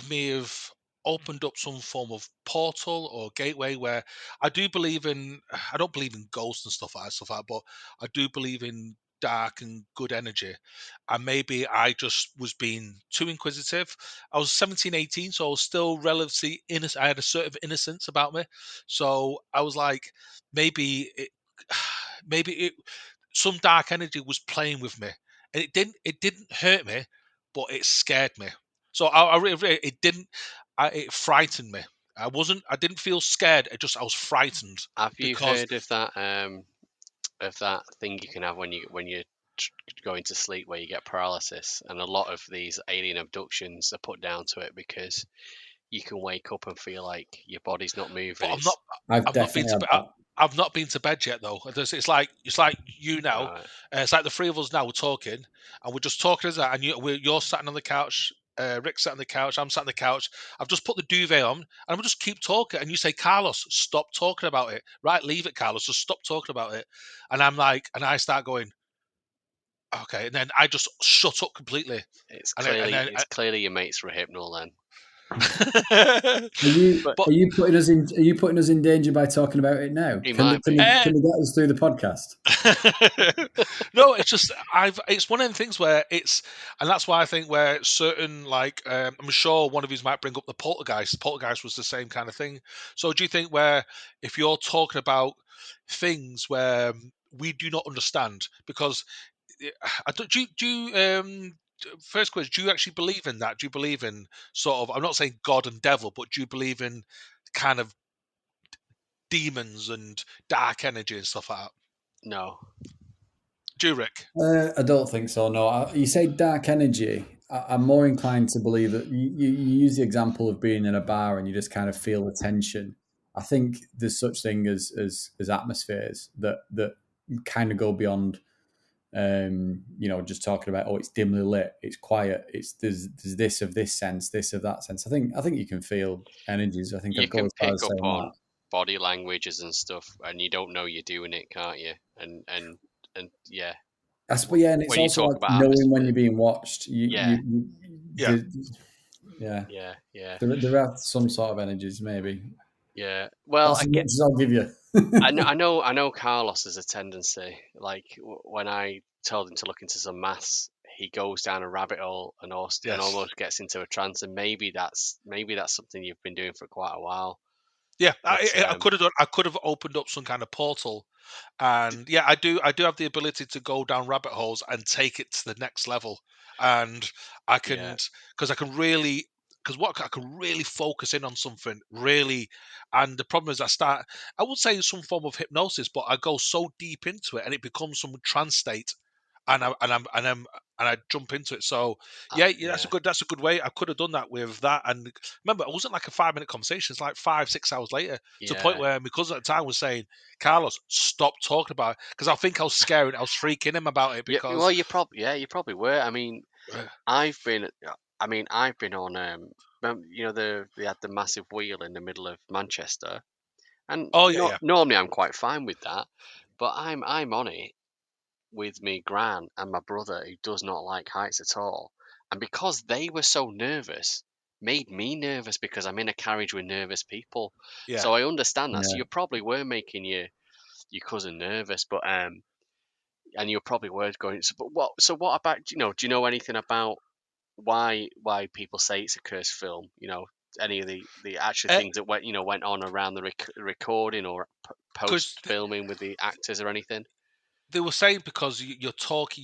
may have opened up some form of portal or gateway where I do believe in. I don't believe in ghosts and stuff like that, but I do believe in dark and good energy. And maybe I just was being too inquisitive. I was 17, 18, so I was still relatively innocent. I had a sort of innocence about me. So I was like, maybe it, maybe it, some dark energy was playing with me, and it didn't hurt me, but it scared me. So it didn't. It frightened me. I didn't feel scared. I was frightened Have you because. heard of that thing you can have when you're going to sleep where you get paralysis? And a lot of these alien abductions are put down to it because you can wake up and feel like your body's not moving. But It's I've I've not been definitely to had bed. that. I've not been to bed yet though. It's like you now. right. It's like the three of us now. We're talking, and we're just talking as that. And you're sat on the couch. Rick's sat on the couch. I'm sat on the couch. I've just put the duvet on, and we just keep talking. And you say, "Carlos, stop talking about it." Right, leave it, Carlos. Just stop talking about it. And I'm like, and I start going, okay. And then I just shut up completely. It's And then, and clearly then it's clearly your mates Rohypnol then. But Are you putting us in? Are you putting us in danger by talking about it now? he Can might be. can you get us through the podcast? No, it's just it's one of the things where and that's why I think where certain, like, I'm sure one of you might bring up the poltergeist was the same kind of thing. So do you think where, if you're talking about things where we do not understand, because I don't, do you first question, do you actually believe in that? Do you believe in sort of, I'm not saying God and devil, but do you believe in kind of demons and dark energy and stuff like that? No. Do you, Rick? I don't think so. No, you say dark energy. I'm more inclined to believe that you use the example of being in a bar and you just kind of feel the tension. I think there's such thing as atmospheres that kind of go beyond just talking about, oh, it's dimly lit, it's quiet, it's there's this of this sense, this of that sense. I think you can feel energies. I think You I'd go can as far pick as up saying on that. body languages and stuff, and you don't know you're doing it, can't you? And yeah, Yeah, and it's when you also talk like about knowing when atmosphere, you're being watched. yeah, Yeah. Yeah, yeah. there are some sort of energies, maybe. Well, That's as much as I'll give you. I know Carlos has a tendency. Like when I told him to look into some maths, he goes down a rabbit hole and Yes. almost gets into a trance. And maybe that's something you've been doing for quite a while. Yeah, But I could have done. I could have opened up some kind of portal, and yeah, I do. I do have the ability to go down rabbit holes and take it to the next level, and I yeah, can because I can really because what I can really focus in on something really, and the problem is I would say some form of hypnosis, but I go so deep into it and it becomes some trance state, and I jump into it. So yeah, that's a good way. I could have done that with that. And remember, it wasn't like a 5 minute conversation. It's like 5, 6 hours later to the point yeah. where because at the time was saying, Carlos, stop talking about it because I think I was scaring, I was freaking him about it Yeah, because well, you probably were. I mean, I've been, I've been on, they had the massive wheel in the middle of Manchester, and oh yeah, normally I'm quite fine with that, but I'm on it with me gran and my brother who does not like heights at all, and because they were so nervous, made me nervous because I'm in a carriage with nervous people. yeah. So I understand that. So Yeah. you probably were making your cousin nervous, but and you're probably were going. So what about do you know anything about why people say it's a cursed film? Any of the actual things that went on around the recording or Because post filming with the actors or anything? they were saying because you're talking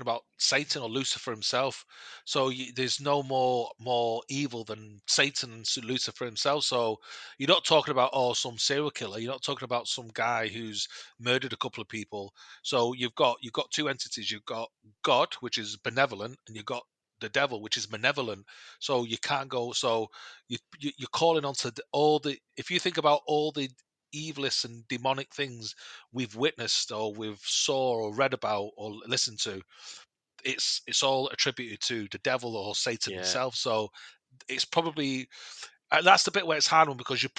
about Satan or Lucifer himself. So there's no more evil than Satan and Lucifer himself. So you're not talking about some serial killer. You're not talking about some guy who's murdered a couple of people. So you've got two entities. You've got God, which is benevolent, and you've got the devil, which is malevolent. So you can't go. So you're calling on to all the. If you think about all the evilest and demonic things we've witnessed or we've saw or read about or listened to, it's all attributed to the devil or Satan Yeah, himself. So it's probably that's the bit where it's hard one because you're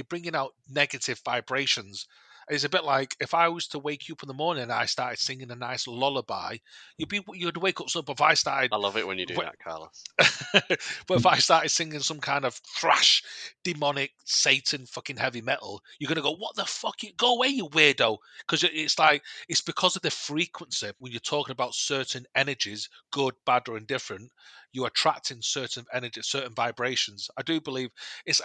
bringing out negative vibrations. It's a bit like if I was to wake you up in the morning and I started singing a nice lullaby, you'd wake up. So if I started I love it when you do that, Carlos. but if I started singing some kind of thrash, demonic, Satan, fucking heavy metal, you're gonna go, "What the fuck? Go away, you weirdo!" Because it's like it's because of the frequency. When you're talking about certain energies, good, bad, or indifferent, you're attracting certain energy, certain vibrations. I do believe it's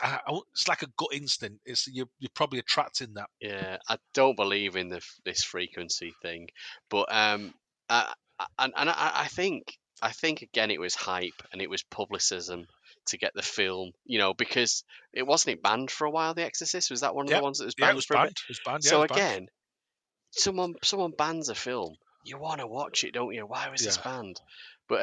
like a gut instinct. It's you're probably attracting that. Yeah, I don't believe in this frequency thing, but I, I think again it was hype and it was publicism to get the film, because wasn't it banned for a while. The Exorcist, was that one of the Yeah, ones that was yeah, it banned was for a bit? banned. It was banned. Yeah, it So was banned. again, someone bans a film, you want to watch it, don't you? Why was this Yeah. banned? But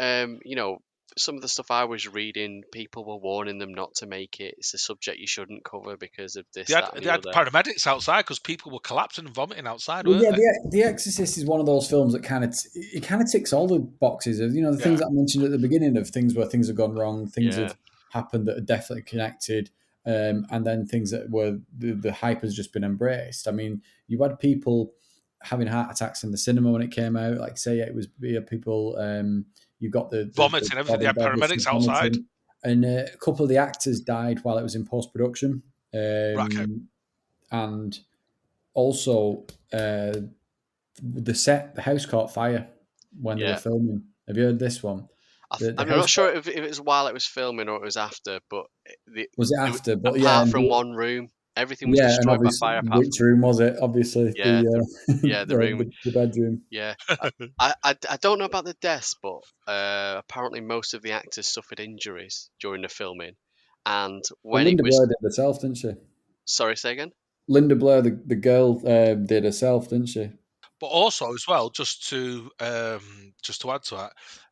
some of the stuff I was reading, people were warning them not to make it. It's a subject you shouldn't cover because of this, that, and They the had other. paramedics outside because people were collapsing and vomiting outside, Well, weren't yeah, they? the Exorcist is one of those films that it kind of ticks all the boxes of the Yeah. things that I mentioned at the beginning of things where things have gone wrong, things Yeah, have happened that are definitely connected, and then things that were the hype has just been embraced. I mean, you had people having heart attacks in the cinema when it came out. Like say, it was people. You've got the Vomiting, everything. They body had bed with paramedics stuff outside. vomiting, and a couple of the actors died while it was in post production, Right, okay. and also. The house caught fire when they were yeah. filming. Have you heard this one? The I'm house not sure if it was while it was filming or it was after, but was it after? But yeah, apart from one room, everything was yeah, and destroyed by obviously, fire apart which from room was it? Obviously, yeah, the room. the bedroom. Yeah, I don't know about the deaths, but apparently most of the actors suffered injuries during the filming, and Well, when it Linda was Blair did herself, didn't she? sorry, say again. Linda Blair, the girl, did herself, didn't she? But also as well, just to add to that,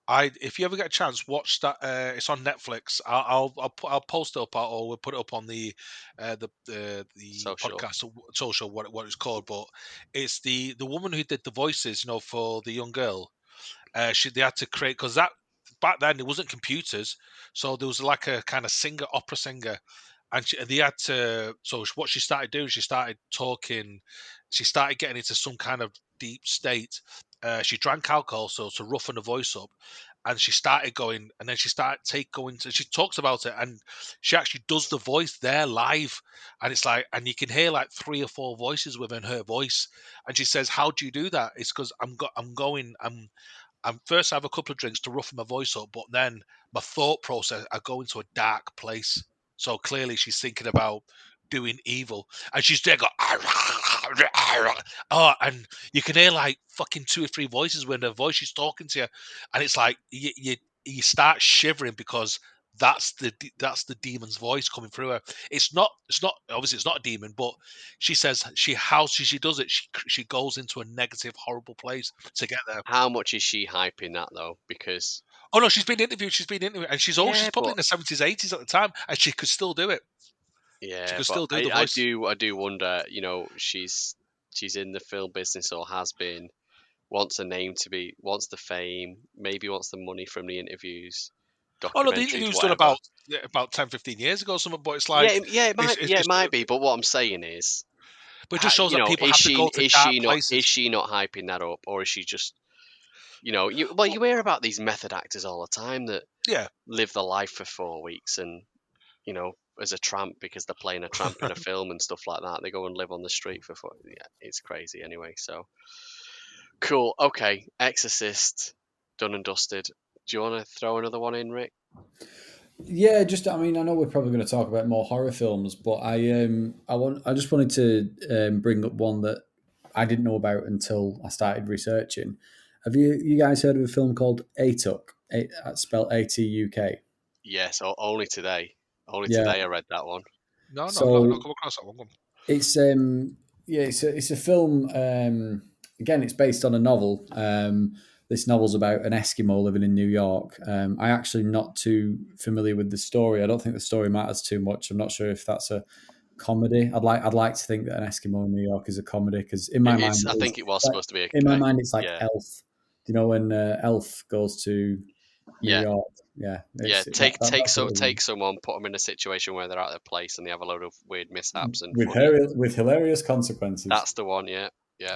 If you ever get a chance, watch that. It's on Netflix. I'll post it up, or we'll put it up on the Social. podcast social what it's called. But it's the woman who did the voices, for the young girl. They had to create, because that back then it wasn't computers, so there was like a kind of opera singer, and they had to. So what she started doing, she started talking, she started getting into some kind of deep state. She drank alcohol, so to roughen her voice up, and she started going, and then she started going to. She talks about it, and she actually does the voice there live, and it's like, and you can hear like 3 or 4 voices within her voice, and she says, "How do you do that?" It's because I'm first I have a couple of drinks to roughen my voice up, but then my thought process, I go into a dark place. So clearly she's thinking about doing evil, and she's there go, oh, and you can hear like fucking 2 or 3 voices when her voice is talking to you, and it's like you start shivering, because that's the demon's voice coming through her. It's not obviously it's not a demon, but she says how she does it. She goes into a negative, horrible place to get there. How much is she hyping that though? Because Oh no, she's been interviewed. She's been interviewed, and she's yeah, probably but in the 70s, 80s at the time, and she could still do it. She yeah, could but still do I, the I voice. do I do wonder. She's in the film business or has been. Wants a name to be. Wants the fame. Maybe wants the money from the interviews, Oh no, the interview documentaries, was done whatever. about 10, 15 years ago, or something. But it's Yeah, like it might be. But what I'm saying is, but it just shows that people is have to she go to dark is places. she not hyping that up, or is she just you hear about these method actors all the time that Yeah. live the life for 4 weeks and as a tramp because they're playing a tramp in a film and stuff like that. They go and live on the street for 4. Yeah, it's crazy anyway. So cool. Okay, Exorcist, done and dusted. Do you want to throw another one in, Rick? Yeah, I mean, I know we're probably going to talk about more horror films, but I just wanted to bring up one that I didn't know about until I started researching. Have you guys heard of a film called Atuk? Spelled ATUK. Yes, only today. Only Yeah. today I read that one. No, no, I've not So come across that one. it's yeah, it's a film. Again, it's based on a novel. This novel's about an Eskimo living in New York. I actually not too familiar with the story. I don't think the story matters too much. I'm not sure if that's a comedy. I'd like to think that an Eskimo in New York is a comedy because in my mind, I think it was like, supposed to be in my mind, it's like yeah, Elf. Do you know when Elf goes to New yeah, York? Yeah, yeah. that's what it is. Take someone, put them in a situation where they're out of their place and they have a load of weird mishaps and With funny. with hilarious consequences. That's the one. Yeah, yeah,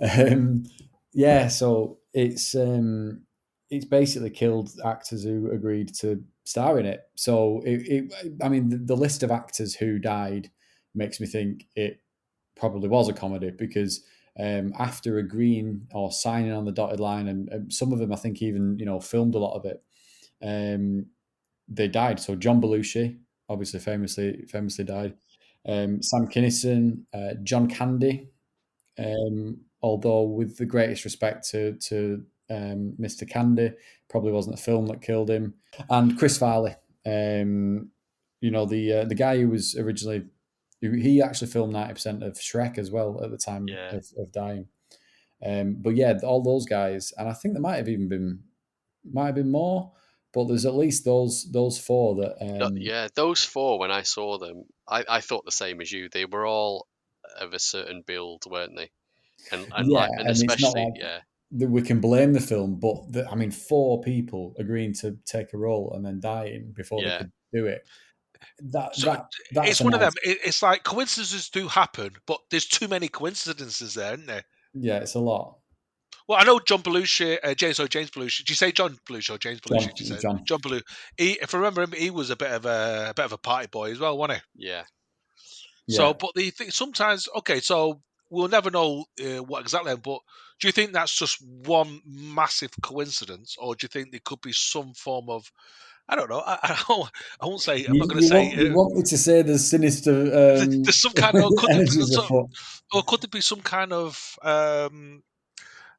Yeah. Um, yeah, so it's basically killed actors who agreed to star in it. So I mean, the list of actors who died makes me think it probably was a comedy because after agreeing or signing on the dotted line, and some of them I think even filmed a lot of it, they died. So John Belushi, obviously famously died. Sam Kinison, John Candy, although with the greatest respect to Mr. Candy, probably wasn't the film that killed him. And Chris Farley, the guy who was originally he actually filmed 90% of Shrek as well at the time yeah. of dying. But yeah, all those guys, and I think there might have been more, but there's at least those four that Yeah, those 4 when I saw them, I thought the same as you. They were all of a certain build, weren't they? yeah, And and it's not especially like that we can blame the film, but I mean, 4 people agreeing to take a role and then dying before they yeah. could do it. That So that that's it's a one of them. nice. It's like coincidences do happen, but there's too many coincidences there, isn't there? Yeah, it's a lot. Well, I know John Belushi, James Belushi. Did you say John Belushi or James Belushi? Did you say John. John Belushi? If I remember him, he was a bit of a party boy as well, wasn't he? Yeah. So, Yeah, but the thing sometimes, okay, so we'll never know what exactly. But do you think that's just one massive coincidence, or do you think there could be some form of, I don't know, I won't say, I'm not going to say, you want me to say there's sinister there's some kind of, energies afoot, or could there be some kind of,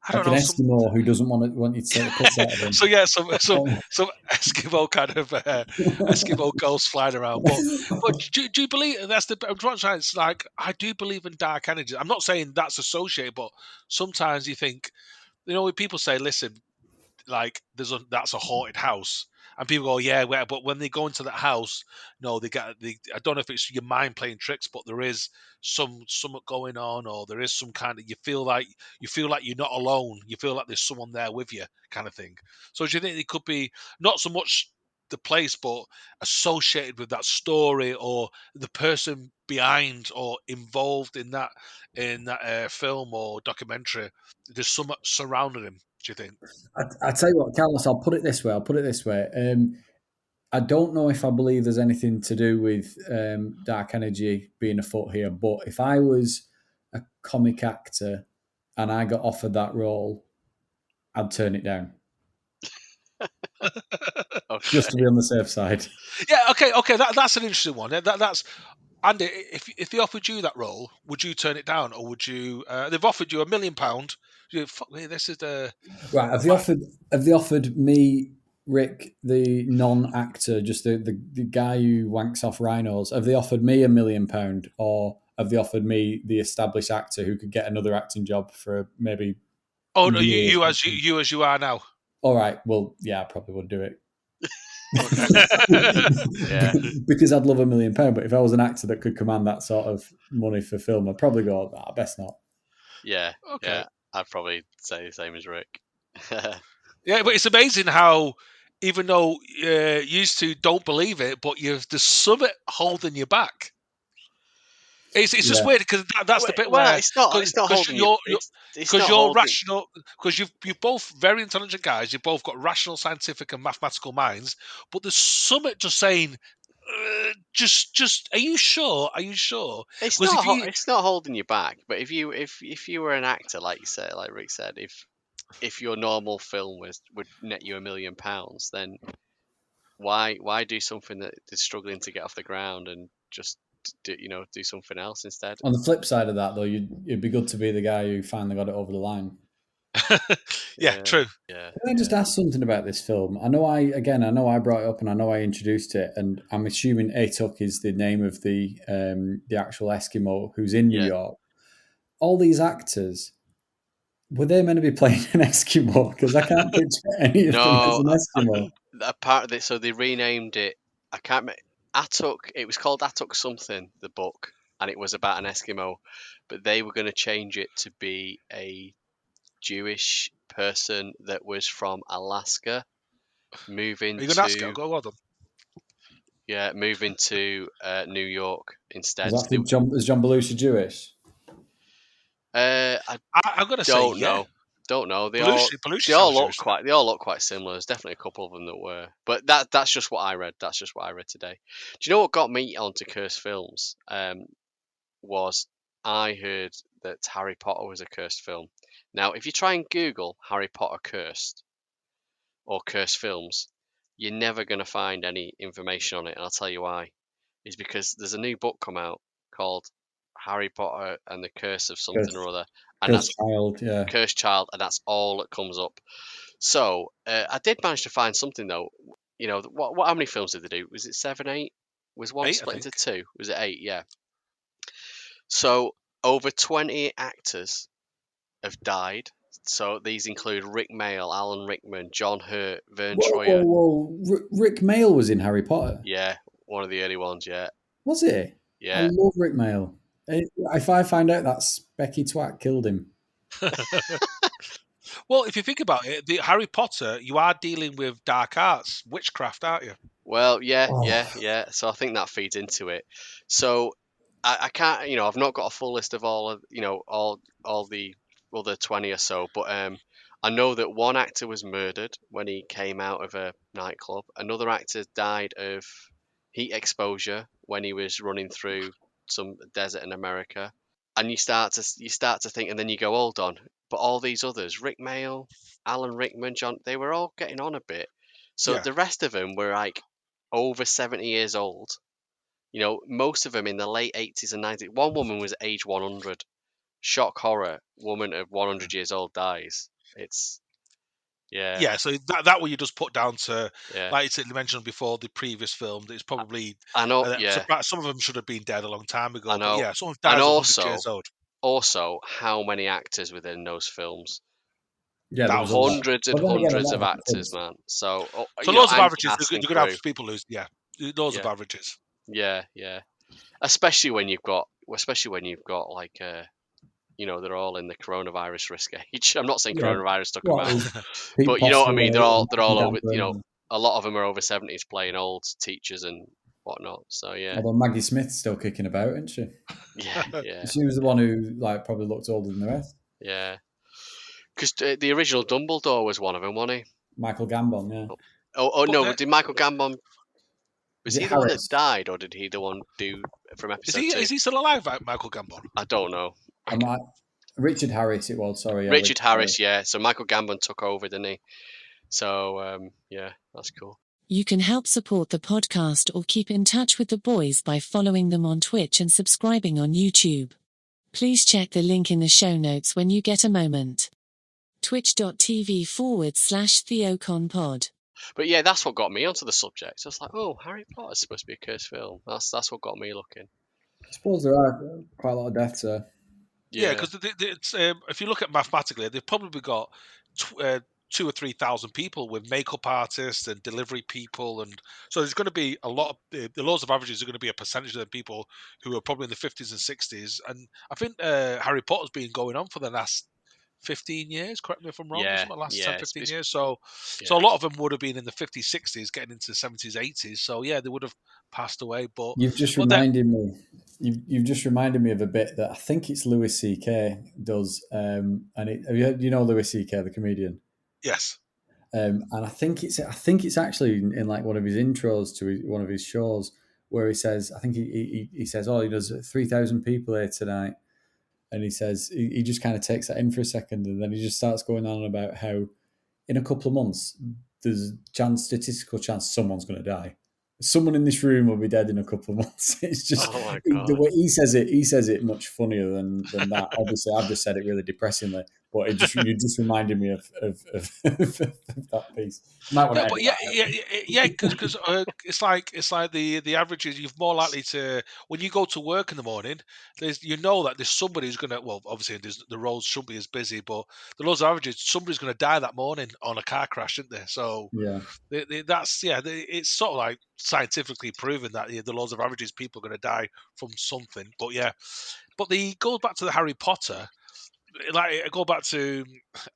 I don't like an know, some. Eskimo who doesn't want you to take the piss out of him. So yeah, some Eskimo kind of Eskimo ghosts flying around. But do you believe that's the? I'm trying to say it's like I do believe in dark energy. I'm not saying that's associated, but sometimes you think when people say, listen, like that's a haunted house, and people go, yeah, but when they go into that house, no, I don't know if it's your mind playing tricks, but there is something going on, or there is some kind of you feel like you're not alone, you feel like there's someone there with you, kind of thing. So do you think it could be not so much the place, but associated with that story or the person behind or involved in that film or documentary? There's something surrounding him. Do you think? I tell you what, Carlos, I'll put it this way. I don't know if I believe there's anything to do with dark energy being afoot here, but if I was a comic actor and I got offered that role, I'd turn it down Okay. just to be on the safe side. Yeah, okay. That's an interesting one. That's Andy. If they offered you that role, would you turn it down, or would you? They've offered you £1 million. Fuck me, this is the Right? Have they offered me, Rick, the non-actor, just the guy who wanks off rhinos? Have they offered me £1 million, or have they offered me the established actor who could get another acting job for maybe Oh no, years? you as you are now. All right. Well, yeah, I probably would do it. Okay. Yeah. Because I'd love £1 million, but if I was an actor that could command that sort of money for film, I'd probably go, best not. Yeah. Okay. Yeah. I'd probably say the same as Rick. Yeah, but it's amazing how even though you two don't believe it, but there's something holding you back. It's just Yeah. weird because that's the bit Well, where it's not holding you. It's because not you're holding. rational, because you're both very intelligent guys. You've both got rational, scientific, and mathematical minds. But there's something just saying, just are you sure? Are you sure? It's Because if you It's not holding you back. But if you were an actor, like you said, like Rick said, if your normal film would net you £1 million, then why do something that is struggling to get off the ground and just do something else instead? On the flip side of that, though, it'd be good to be the guy who finally got it over the line. yeah, true. Yeah. Can I just ask something about this film? I know I brought it up and I know I introduced it, and I'm assuming Atuk is the name of the actual Eskimo who's in New Yeah. York. All these actors, were they meant to be playing an Eskimo? Because I can't picture any of them as No, an Eskimo. a part of it. So they renamed it. I can't. Atuk. It was called Atuk something. The book, and it was about an Eskimo, but they were going to change it to be a Jewish person that was from Alaska, moving Are you going to ask it? I'll to go, well done. moving to New York Is instead. that from John? Is John Belushi Jewish? I I'm going to say don't yeah. know. Don't know. Belushi They sounds all look Jewish. quite. They all look quite similar. There's definitely a couple of them that were, but that's just what I read. That's just what I read today. Do you know what got me onto cursed films? Was I heard that Harry Potter was a cursed film. Now, if you try and Google Harry Potter cursed or cursed films, you're never going to find any information on it, and I'll tell you why. Is because there's a new book come out called Harry Potter and the Curse of something or other, and that's Cursed Child, yeah. Cursed Child, and that's all that comes up. So I did manage to find something though. What? How many films did they do? Was it 7, 8? Was one 8, split I into think. 2? Was it 8? Yeah. So over 20 actors have died. So these include Rick Mayall, Alan Rickman, John Hurt, Vern Troyer. Rick Mayall was in Harry Potter. Yeah, one of the early ones. Yeah, Was he? I yeah. love Rick Mayall. If I find out that Becky Twat killed him, Well, if you think about it, the Harry Potter, you are dealing with dark arts, witchcraft, aren't you? Well, yeah, oh, yeah. So I think that feeds into it. So I can't, I've not got a full list of all of, all the other 20 or so, but I know that one actor was murdered when he came out of a nightclub. Another actor died of heat exposure when he was running through some desert in America. And you start to think, and then you go, hold on, but all these others, Rick Mayall, Alan Rickman, John, they were all getting on a bit. So Yeah. the rest of them were like over 70 years old. Most of them in the late 80s and 90s. One woman was age 100. Shock horror. Woman of 100 years old dies. It's, yeah, Yeah, so that one you just put down to, yeah. like you mentioned before, the previous film. That it's probably I know, yeah, some of them should have been dead a long time I ago. But know. yeah, someone And dies at 100 years old. also how many actors within those films. Yeah, there was a Thousands. lot. Hundreds and But then again, a hundreds lot of of actors, kids. man. So, So you know, loads of and averages. cast You're and going to crew. have people who's loads of Yeah. averages. Yeah. Especially when you've got like you know, they're all in the coronavirus risk age. I'm not saying Yeah. coronavirus took them Well, out, Pete but you know what I mean. They're all Postlewaite, over. You know, Gambler, a lot of them are over 70s playing old teachers and whatnot. So yeah, although Maggie Smith's still kicking about, isn't she? yeah. She was the one who like probably looked older than the rest. Yeah, because the original Dumbledore was one of them, wasn't he? Michael Gambon, yeah. Oh But no, did Michael Gambon? Is Was it he the one that Harris? died, or did he the one do from is episode 2? he still alive, Michael Gambon? I don't know. Richard Harris, it was. Sorry, yeah, Richard Harris, yeah. So Michael Gambon took over, didn't he? So yeah, that's cool. You can help support the podcast or keep in touch with the boys by following them on Twitch and subscribing on YouTube. Please check the link in the show notes when you get a moment. twitch.tv/TheoConPod. But yeah, that's what got me onto the subject. I was like, oh, Harry Potter's supposed to be a cursed film. That's what got me looking. I suppose there are quite a lot of deaths there. Yeah, because if you look at mathematically, they've probably got 2,000 or 3,000 people with makeup artists and delivery people, and so there's going to be a lot of the laws of averages are going to be a percentage of the people who are probably in the 50s and 60s. And I think Harry Potter's been going on for the last 15 years, correct me if I'm wrong, Yeah, something like last yeah, 10, 15 years. So yeah. a lot of them would have been in the 50s, 60s, getting into the 70s, 80s. So yeah, they would have passed away. But You've just reminded me. You've just reminded me of a bit that I think it's Louis C.K. does, and have you heard, you know Louis C.K. the comedian? yes, And I think it's actually in like one of his intros to one of his shows where he says, I think he says, oh, he does 3,000 people here tonight, and he says he just kind of takes that in for a second, and then he just starts going on about how in a couple of months there's a statistical chance someone's going to die. Someone in this room will be dead in a couple of months. It's just Oh my the God. way he says it much funnier than that. Obviously, I've just said it really depressingly, but you just reminded me of that piece. You might want to but because it's like the average is you're more likely to when you go to work in the morning. That there's somebody who's gonna obviously the roads shouldn't be as busy, but the laws of averages somebody's gonna die that morning on a car crash, isn't there? So Yeah. it's sort of like scientifically proven that the laws of averages people are going to die from something. But yeah, but the goes back to the Harry Potter. Like I go back to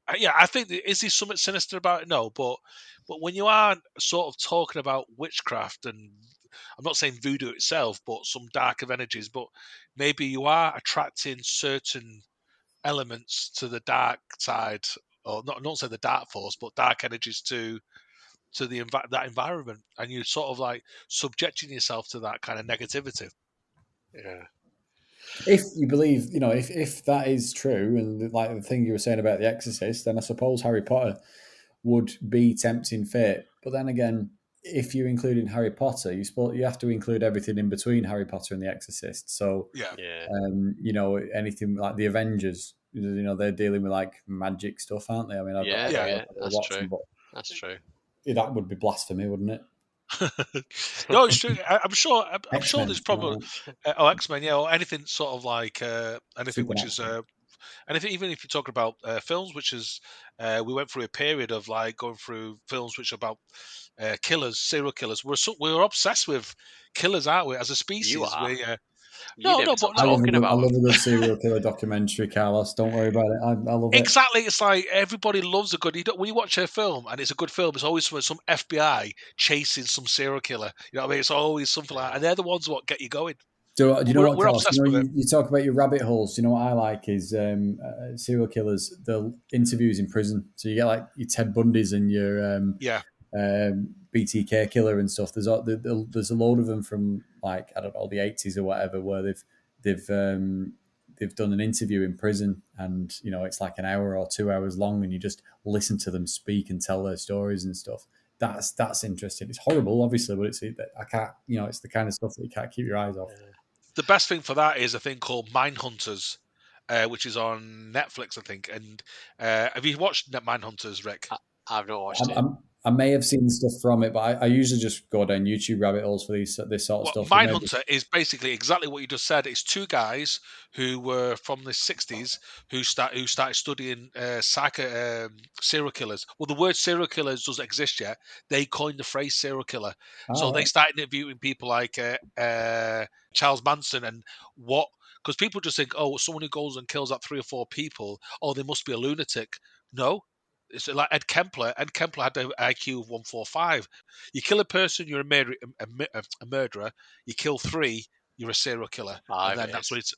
I think is there something sinister about it? No, but when you are sort of talking about witchcraft and I'm not saying voodoo itself, but some darker energies, but maybe you are attracting certain elements to the dark side, or not say the dark force, but dark energies to that environment, and you're sort of like subjecting yourself to that kind of negativity. Yeah. If you believe, if that is true, and like the thing you were saying about The Exorcist, then I suppose Harry Potter would be tempting fate. But then again, if you include in Harry Potter, you have to include everything in between Harry Potter and The Exorcist. So, Yeah. anything like the Avengers, they're dealing with like magic stuff, aren't they? I mean, I don't Yeah, know, that's watch true. them, but That's true. that would be blasphemy, wouldn't it? No, it's true. I'm sure X-Men, there's probably X-Men, or anything sort of like anything which is Supernatural. and even if you talk about films, which is we went through a period of like going through films which are about killers, serial killers. We're obsessed with killers, aren't we? As a You species, are. we You never but stop I love talking I about love them. a good serial killer documentary, Carlos. Don't worry about it. I love it. exactly. It's like everybody loves a good. When you watch a film and it's a good film, it's always some FBI chasing some serial killer. You know what I mean? It's always something like, and they're the ones what get you going. Do you know what, We're Carlos? obsessed with it. You talk about your rabbit holes. You know what I like is serial killers. The interviews in prison. So you get like your Ted Bundys and your Yeah. BTK killer and stuff. There's a load of them from like I don't know the 80s or whatever where they've done an interview in prison and it's like an hour or 2 hours long and you just listen to them speak and tell their stories and stuff. That's interesting. It's horrible, obviously, but it's the kind of stuff that you can't keep your eyes off. The best thing for that is a thing called Mindhunters, which is on Netflix, I think. And have you watched Mindhunters, Rick? I've not watched it. I may have seen stuff from it, but I usually just go down YouTube rabbit holes for this sort of Well, stuff. Mindhunter is basically exactly what you just said. It's two guys who were from the '60s who started studying serial killers. Well, the word serial killers doesn't exist yet. They coined the phrase serial killer. So they Right. started interviewing people like Charles Manson and what. Because people just think, oh, someone who goes and kills like 3 or 4 people, oh, they must be a lunatic. No, it's like Ed Kempler. Ed Kempler had an IQ of 145. You kill a person, you're a murderer. You kill 3, you're a serial killer, and 5 then it that's is. what it's.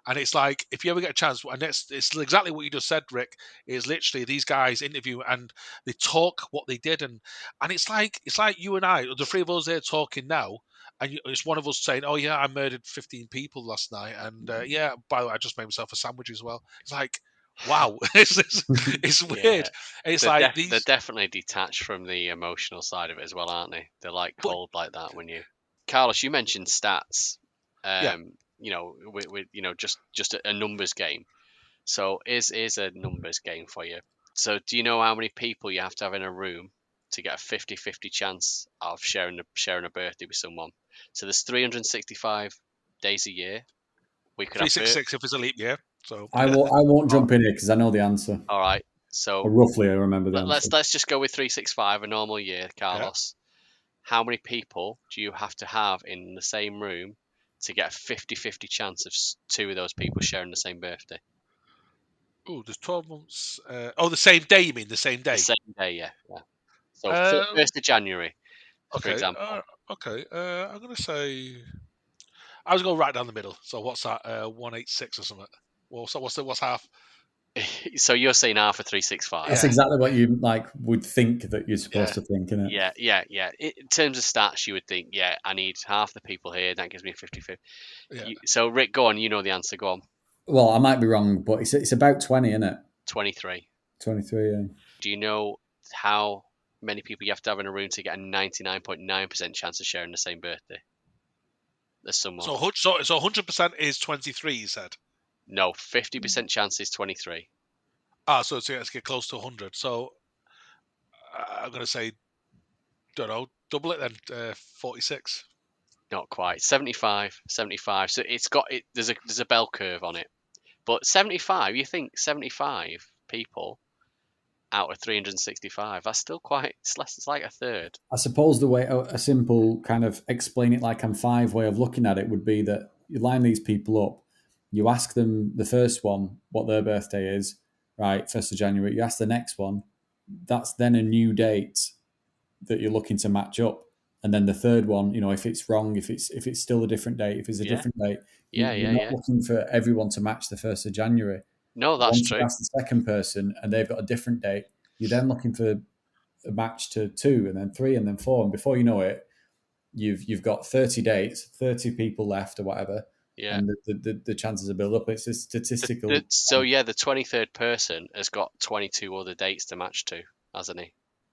And it's like if you ever get a chance, and it's exactly what you just said, Rick. Is literally these guys interview and they talk what they did, and it's like you and I, the 3 of us here talking now, and it's one of us saying, "Oh yeah, I murdered 15 people last night," and yeah, by the way, I just made myself a sandwich as well. It's like, wow, it's Yeah. weird. It's like They're these, definitely detached from the emotional side of it as well, aren't they? They're like but cold like that when you. Carlos, you mentioned stats. yeah. With just a numbers game. So is a numbers game for you. So do you know how many people you have to have in a room to get a 50-50 chance of sharing a birthday with someone? So there's 365 days a year. We could have 366 if it's a leap year. So I won't jump in here because I know the answer. all right. Or So roughly, I remember the answer. let's just go with 365, a normal year, yeah. Carlos. How many people do you have to have in the same room to get a 50-50 chance of 2 of those people sharing the same birthday? Oh, there's 12 months. The same day. You mean the same The day? same day, yeah. So Um, 1st of January, for okay. example. Okay. I'm gonna say I was going right down the middle. So what's that? 186 or something. Well, so what's half? So you're saying half of 365? That's Yeah. exactly what you would think that you're supposed Yeah. to think, isn't it? Yeah. In terms of stats, you would think, yeah, I need half the people here. That gives me a 50-50. Yeah. So, Rick, go on. You know the answer. Go on. Well, I might be wrong, but it's about 20, isn't it? 23. 23. Yeah. Do you know how many people you have to have in a room to get a 99.9% chance of sharing the same birthday as someone? So 100% is 23. You said. No, 50% chance is 23. So let's get close to 100. So I'm gonna say, don't know, double it then. 46. Not quite. 75. So it's got it. There's a bell curve on it. But 75, you think 75 people out of 365, that's still quite, it's like a third. I suppose the way a simple kind of explain it like I'm 5 way of looking at it would be that you line these people up, you ask them the first one what their birthday is, right, 1st of January. You ask the next one, that's then a new date that you're looking to match up. And then the third one, if it's wrong, if it's still a different date, if it's a Yeah, different date, yeah, you're yeah, not yeah. looking for everyone to match the 1st of January. No, that's Once you true. ask the second person and they've got a different date, you're then looking for a match to 2 and then 3 and then 4. And before you know it, you've got 30 dates, 30 people left or whatever. Yeah. And the chances are built up. It's a statistical. So yeah, the 23rd person has got 22 other dates to match to, hasn't he?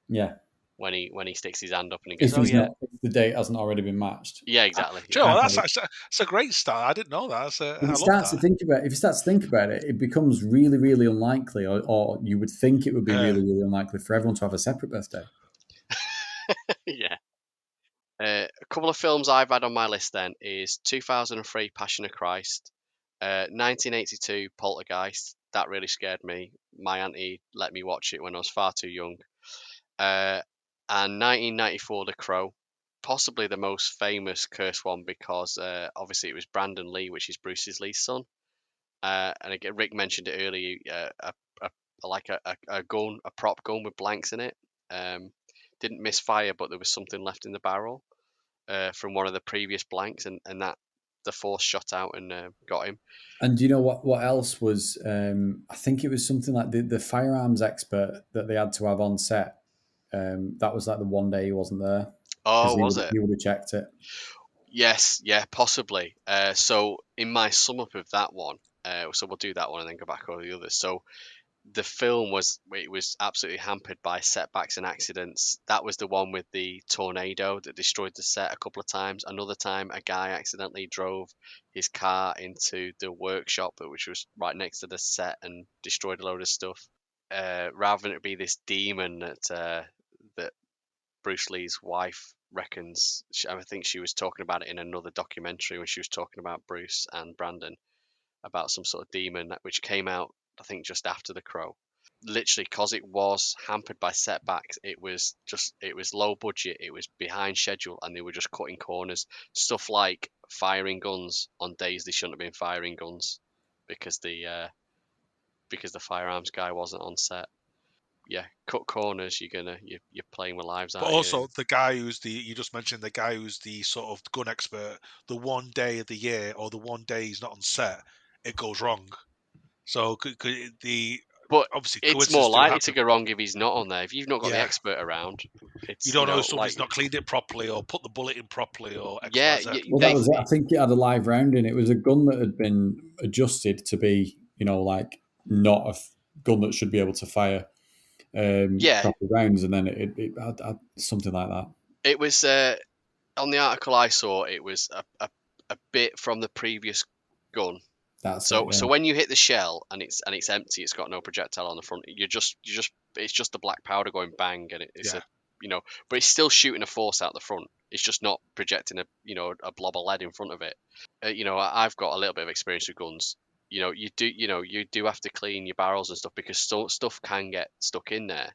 Yeah. When he sticks his hand up and he goes, If oh he's yeah, not, if the date hasn't already been matched. yeah, exactly, Do yeah. you know what, Can't have it. that's a great start. I didn't know that. If I you love start to that. think about, if you start to think about it, it becomes really, really unlikely, or you would think it would be really, really unlikely for everyone to have a separate birthday. Yeah. A couple of films I've had on my list then is 2003 Passion of Christ, 1982 Poltergeist. That really scared me. My auntie let me watch it when I was far too young. And 1994 The Crow, possibly the most famous curse one because obviously it was Brandon Lee, which is Bruce Lee's son. And again, Rick mentioned it earlier, like a gun, a prop gun with blanks in it. Didn't misfire, but there was something left in the barrel from one of the previous blanks, and that the force shot out and got him. And do you know what else was? I think it was something like the firearms expert that they had to have on set. That was like the one day he wasn't there because Oh, was it? he would have checked it. Yes, yeah, possibly. So in my sum up of that one, so we'll do that one and then go back over the others. So the film was absolutely hampered by setbacks and accidents. That was the one with the tornado that destroyed the set a couple of times. Another time, a guy accidentally drove his car into the workshop, which was right next to the set, and destroyed a load of stuff. Rather than it be this demon that Bruce Lee's wife reckons. I think she was talking about it in another documentary when she was talking about Bruce and Brandon about some sort of demon which came out, I think, just after The Crow. Literally, because it was hampered by setbacks, it was low budget, it was behind schedule, and they were just cutting corners. Stuff like firing guns on days they shouldn't have been firing guns because the firearms guy wasn't on set. Yeah, cut corners. You're playing with lives, But aren't you? also the guy you just mentioned, the guy who's the sort of gun expert, the one day of the year or the one day he's not on set, it goes wrong. So But obviously it's coincidences more do likely happen. to go wrong if he's not on there. If you've not got the Yeah. expert around, it's You don't know if like somebody's not cleaned it properly or put the bullet in properly or X, yeah, Y, Z. Well, that was it. I think it had a live round in it. It was a gun that had been adjusted to be, like not a gun that should be able to fire proper rounds, and then it had something like that. It was on the article I saw. It was a bit from the previous gun. So when you hit the shell and it's empty, it's got no projectile on the front. It's just the black powder going bang, and it's but it's still shooting a force out the front. It's just not projecting a blob of lead in front of it. I've got a little bit of experience with guns. You do have to clean your barrels and stuff because stuff can get stuck in there.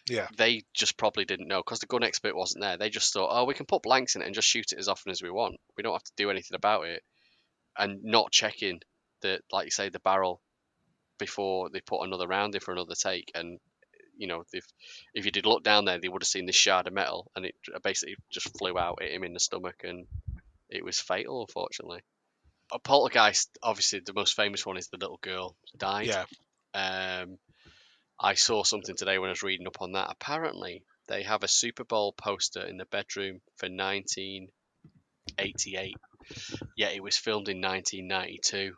Yeah. They just probably didn't know because the gun expert wasn't there. They just thought, oh, we can put blanks in it and just shoot it as often as we want. We don't have to do anything about it, and not checking like you say, the barrel before they put another round in for another take. And if you did look down there, they would have seen this shard of metal, and it basically just flew out, hit him in the stomach, and it was fatal, unfortunately. A poltergeist, obviously, the most famous one is the little girl died. Yeah. I saw something today when I was reading up on that. Apparently, they have a Super Bowl poster in the bedroom for 1988. Yeah, it was filmed in 1992.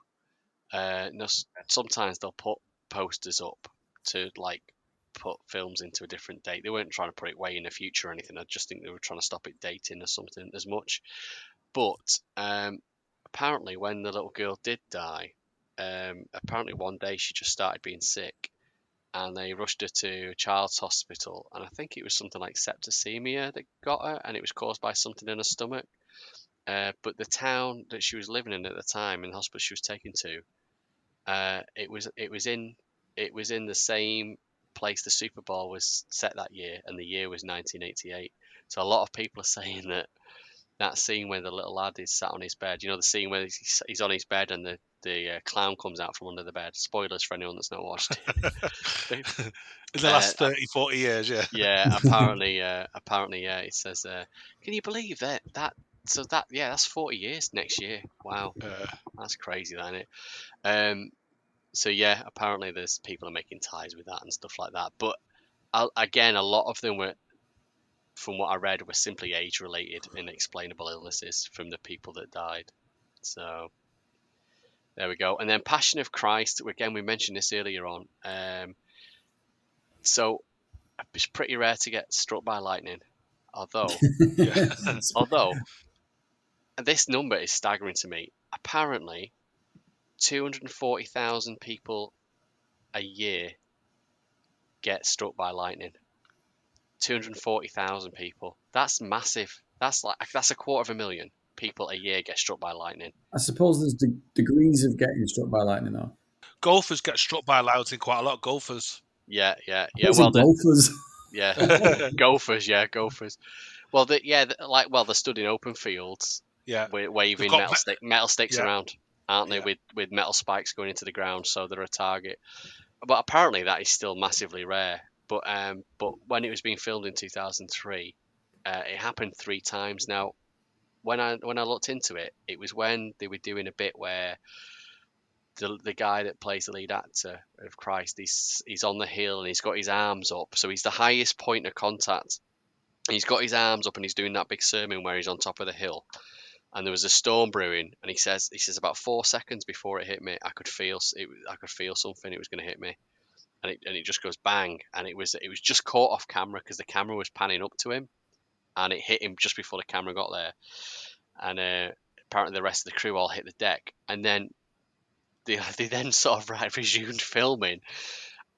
Sometimes they'll put posters up to put films into a different date. They weren't trying to put it way in the future or anything. I just think they were trying to stop it dating or something as much. But apparently, when the little girl did die, apparently one day she just started being sick, and they rushed her to Child's Hospital, and I think it was something like septicemia that got her, and it was caused by something in her stomach. But the town that she was living in at the time, and the hospital she was taken to, it was in the same place the Super Bowl was set that year, and the year was 1988. So a lot of people are saying that scene where the little lad is sat on his bed, the scene where he's on his bed and the clown comes out from under the bed. Spoilers for anyone that's not watched it. In the last 30, 40 years, yeah. Yeah, apparently, yeah. It says, can you believe that? That's 40 years next year. Wow, that's crazy, isn't it? So yeah, apparently there's people are making ties with that and stuff like that. But again, a lot of them were, from what I read, were simply age-related inexplainable illnesses from the people that died. So there we go. And then Passion of Christ. Again, we mentioned this earlier on. So it's pretty rare to get struck by lightning, although this number is staggering to me. Apparently, 240,000 people a year get struck by lightning. 240,000 people. That's massive. That's a 250,000 people a year get struck by lightning. I suppose there's degrees of getting struck by lightning, though. Golfers get struck by lightning quite a lot. Golfers. Yeah. Well, golfers. Yeah, gophers. Yeah, gophers. Well, they're stood in open fields. Yeah, waving metal sticks around, aren't they? With metal spikes going into the ground, so they're a target. But apparently that is still massively rare. But when it was being filmed in 2003, it happened 3 times. Now, when I looked into it, it was when they were doing a bit where the guy that plays the lead actor of Christ, he's on the hill and he's got his arms up, so he's the highest point of contact. He's got his arms up and he's doing that big sermon where he's on top of the hill. And there was a storm brewing, and he says about 4 seconds before it hit me, I could feel something. It was going to hit me, and it just goes bang, and it was just caught off camera because the camera was panning up to him, and it hit him just before the camera got there, and apparently the rest of the crew all hit the deck, and then they then sort of resumed filming,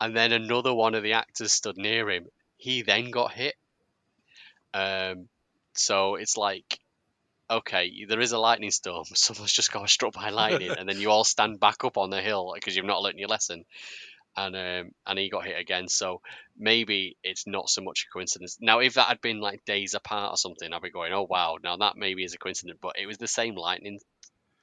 and then another one of the actors stood near him. He then got hit. So it's like, okay, there is a lightning storm. Someone's just got struck by lightning, and then you all stand back up on the hill because you've not learnt your lesson. And he got hit again. So maybe it's not so much a coincidence. Now, if that had been like days apart or something, I'd be going, "Oh wow, now that maybe is a coincidence." But it was the same lightning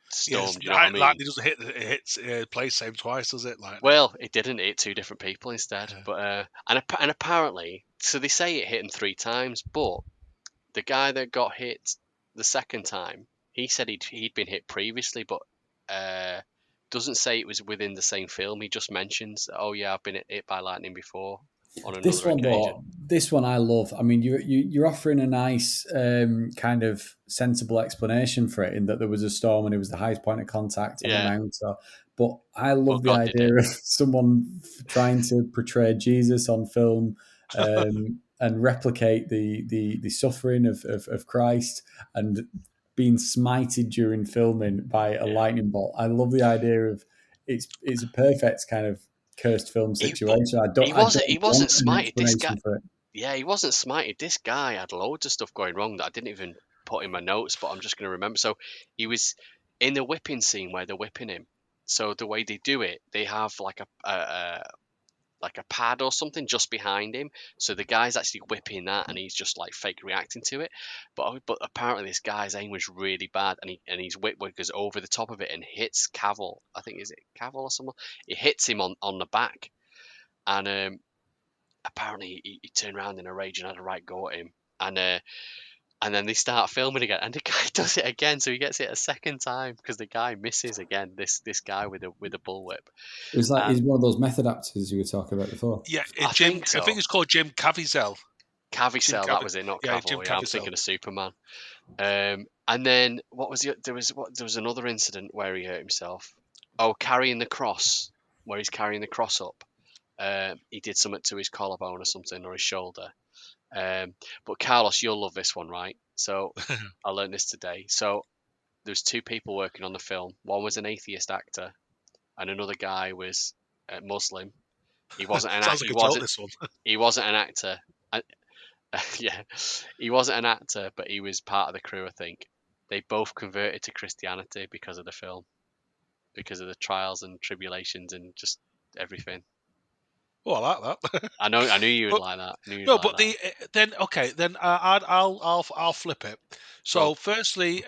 storm. Yes, Do you know what I mean? lightning doesn't hit play same twice, does it? Lightning. Well, it didn't. It hit two different people instead. Yeah. But and apparently, so they say it hit him 3 times. But the guy that got hit the second time, he said he'd been hit previously, but doesn't say it was within the same film. He just mentions, "Oh yeah, I've been hit by lightning before on another This one, occasion." though, this one I love. I mean, you're offering a nice kind of sensible explanation for it, in that there was a storm and it was the highest point of contact on the Yeah. mount. But I love Well, the God did idea it. of someone trying to portray Jesus on film and replicate the suffering of Christ and being smited during filming by a Yeah. lightning bolt. I love the idea of it's a perfect kind of cursed film But situation. I he don't wasn't want an smited. This guy, explanation for it. yeah, he wasn't smited. This guy had loads of stuff going wrong that I didn't even put in my notes, but I'm just going to remember. So he was in the whipping scene where they're whipping him. So the way they do it, they have like a pad or something just behind him. So the guy's actually whipping that, and he's just like fake reacting to it. But apparently this guy's aim was really bad, and he's whip goes over the top of it and hits Cavill. I think, is it Cavill or someone? It hits him on the back, and apparently he turned around in a rage and had a right go at him. And then they start filming again, and the guy does it again, so he gets it a second time because the guy misses again. This guy with a bullwhip. It was like he's And one of those method actors you were talking about before. Yeah, I think I so. think it's called Jim Caviezel. Caviezel, that was it, not Yeah, Jim Cavill. Yeah, I'm Caviezel. thinking of Superman. And then what was there was another incident where he hurt himself. Oh, carrying the cross, where he's carrying the cross up. He did something to his collarbone or something, or his shoulder. But Carlos, you'll love this one, right? So I learned this today. So there's 2 people working on the film. One was an atheist actor, and another guy was Muslim. He wasn't an Sounds actor. like a joke, this one. He wasn't an actor. Yeah, he wasn't an actor, but he was part of the crew, I think. They both converted to Christianity because of the film, because of the trials and tribulations and just everything. Oh, I like that. I knew you would But- like that. I knew you'd No, like but that. then I'll flip it. So, Go. firstly,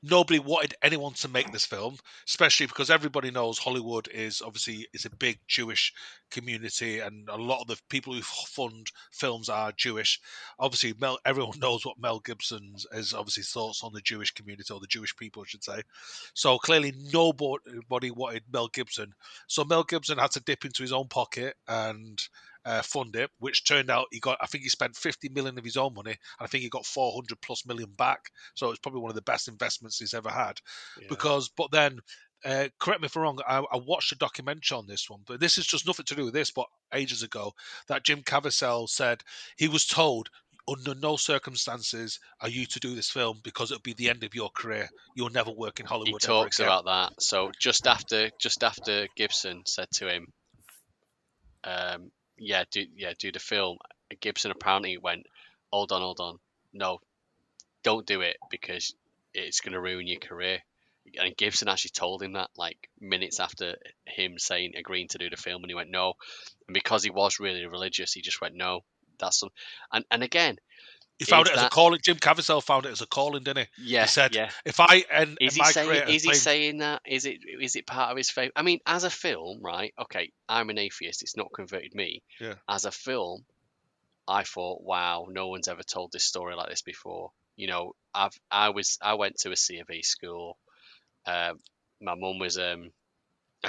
nobody wanted anyone to make this film, especially because everybody knows Hollywood is a big Jewish community, and a lot of the people who fund films are Jewish. Obviously, everyone knows what Mel Gibson's is obviously thoughts on the Jewish community, or the Jewish people, I should say. So clearly, nobody wanted Mel Gibson. So Mel Gibson had to dip into his own pocket and fund it, which turned out I think he spent 50 million of his own money, and I think he got 400 plus million back. So it's probably one of the best investments he's ever had. Yeah. But then, correct me if I'm wrong, I watched a documentary on this one, but this is just nothing to do with this, but ages ago, that Jim Caviezel said he was told, under no circumstances are you to do this film because it'll be the end of your career. You'll never work in He Hollywood ever talks again. about that. So just after Gibson said to him, do the film. Gibson apparently went, hold on, no, don't do it because it's going to ruin your career. And Gibson actually told him that like minutes after him agreeing to do the film, and he went no. And because he was really religious, he just went no. That's some, and again, He found is it as a that calling. Jim Caviezel found it as a calling, didn't he? yeah, He said, yeah. "If I end Is he my saying? career, Is he saying that? Is it part of his faith? I mean, as a film, right? Okay, I'm an atheist. It's not converted me. Yeah. As a film, I thought, wow, no one's ever told this story like this before. You know, I went to a C of E school. My mum was a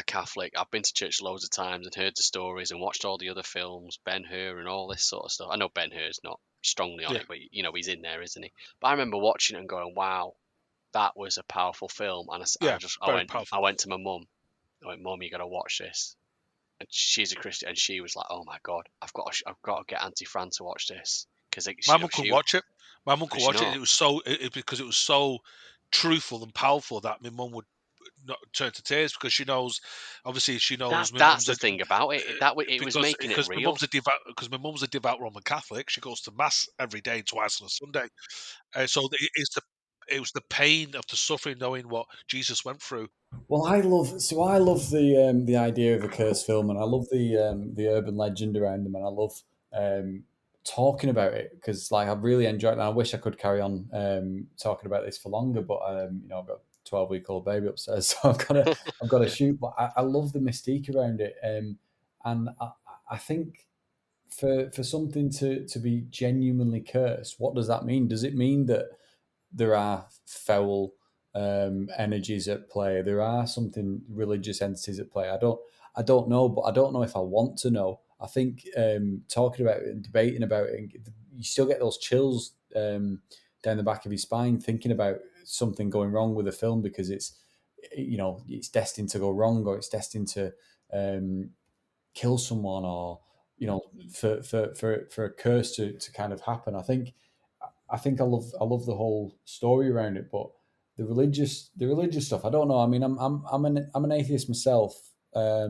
Catholic. I've been to church loads of times and heard the stories and watched all the other films, Ben Hur and all this sort of stuff. I know Ben Hur's not strongly on it, but you know he's in there, isn't he? But I remember watching it and going, wow, that was a powerful film. And very powerful. I went to my mum. I went, Mum, you got to watch this. And she's a Christian, and she was like, "Oh my god, I've got to get Auntie Fran to watch this because My mum could watch it. My mum could Does she watch it. not? It was so because it was so truthful and powerful that my mum would not turn to tears because she knows, obviously, she knows my That's mum's the thing about it. It was making it real. my mum's a devout Roman Catholic. She goes to mass every day, twice on a Sunday. So it was the pain of the suffering, knowing what Jesus went through. Well, I love the idea of a cursed film, and I love the urban legend around them, and I love talking about it because like I've really enjoyed it. And I wish I could carry on talking about this for longer, but I've got a 12-week-old baby upstairs, so I've got to shoot. But I love the mystique around it, and I think for something to be genuinely cursed, what does that mean? Does it mean that there are foul energies at play? There are something religious entities at play. I don't know, but I don't know if I want to know. I think talking about it and debating about it, you still get those chills down the back of your spine thinking about something going wrong with the film because it's destined to go wrong or it's destined to kill someone or for a curse to kind of happen. I think I love the whole story around it, but the religious stuff, I don't know. I mean, I'm an atheist myself. I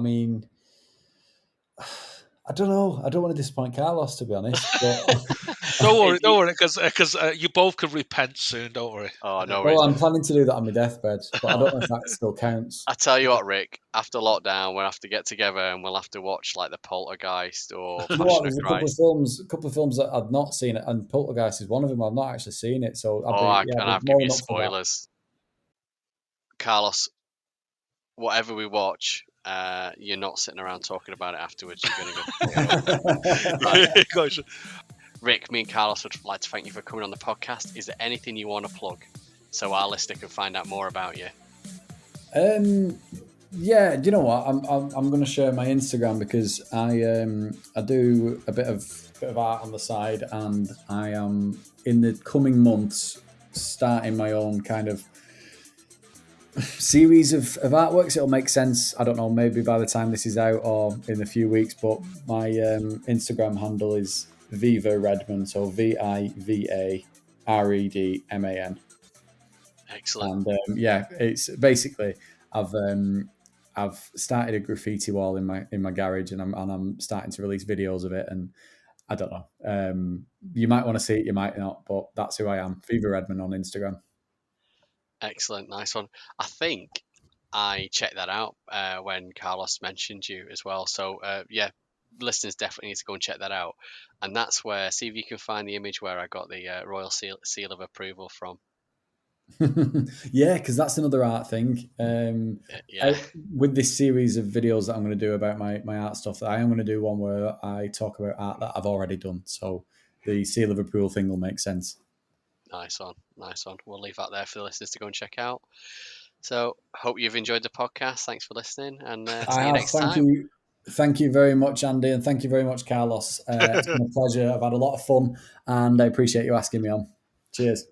mean, I don't know. I don't want to disappoint Carlos, to be honest. But Don't worry, because you both can repent soon. Don't worry. Oh no! well, I'm planning to do that on my deathbed, but I don't know if that still counts. I tell you what, Rick. After lockdown, we'll have to get together and we'll have to watch like the Poltergeist or You know Passion what? of There's Christ. a couple of films that I've not seen, and Poltergeist is one of them. I've not actually seen it, so And I'd I've be given more you than up for that. spoilers, Carlos. Whatever we watch, you're not sitting around talking about it afterwards. You're going to go. Right. Rick, me and Carlos would like to thank you for coming on the podcast. Is there anything you want to plug so our listener can find out more about you? Yeah, do you know what? I'm going to share my Instagram because I do a bit of art on the side, and I am in the coming months starting my own kind of series of artworks. It'll make sense. I don't know, maybe by the time this is out or in a few weeks. But my Instagram handle is Viva Redman, so VIVAREDMAN. Excellent. And it's basically I've started a graffiti wall in my garage, and I'm starting to release videos of it. And I don't know. You might want to see it, you might not, but that's who I am. Viva Redman on Instagram. Excellent, nice one. I think I checked that out when Carlos mentioned you as well. So yeah, listeners definitely need to go and check that out. And that's where, see if you can find the image where I got the royal seal of approval from. Yeah, because that's another art thing. With this series of videos that I'm going to do about my art stuff, I am going to do one where I talk about art that I've already done. So the seal of approval thing will make sense. Nice one. We'll leave that there for the listeners to go and check out. So hope you've enjoyed the podcast. Thanks for listening, and see you next time. Thank you very much, Andy, and thank you very much, Carlos. It's been a pleasure. I've had a lot of fun, and I appreciate you asking me on. Cheers.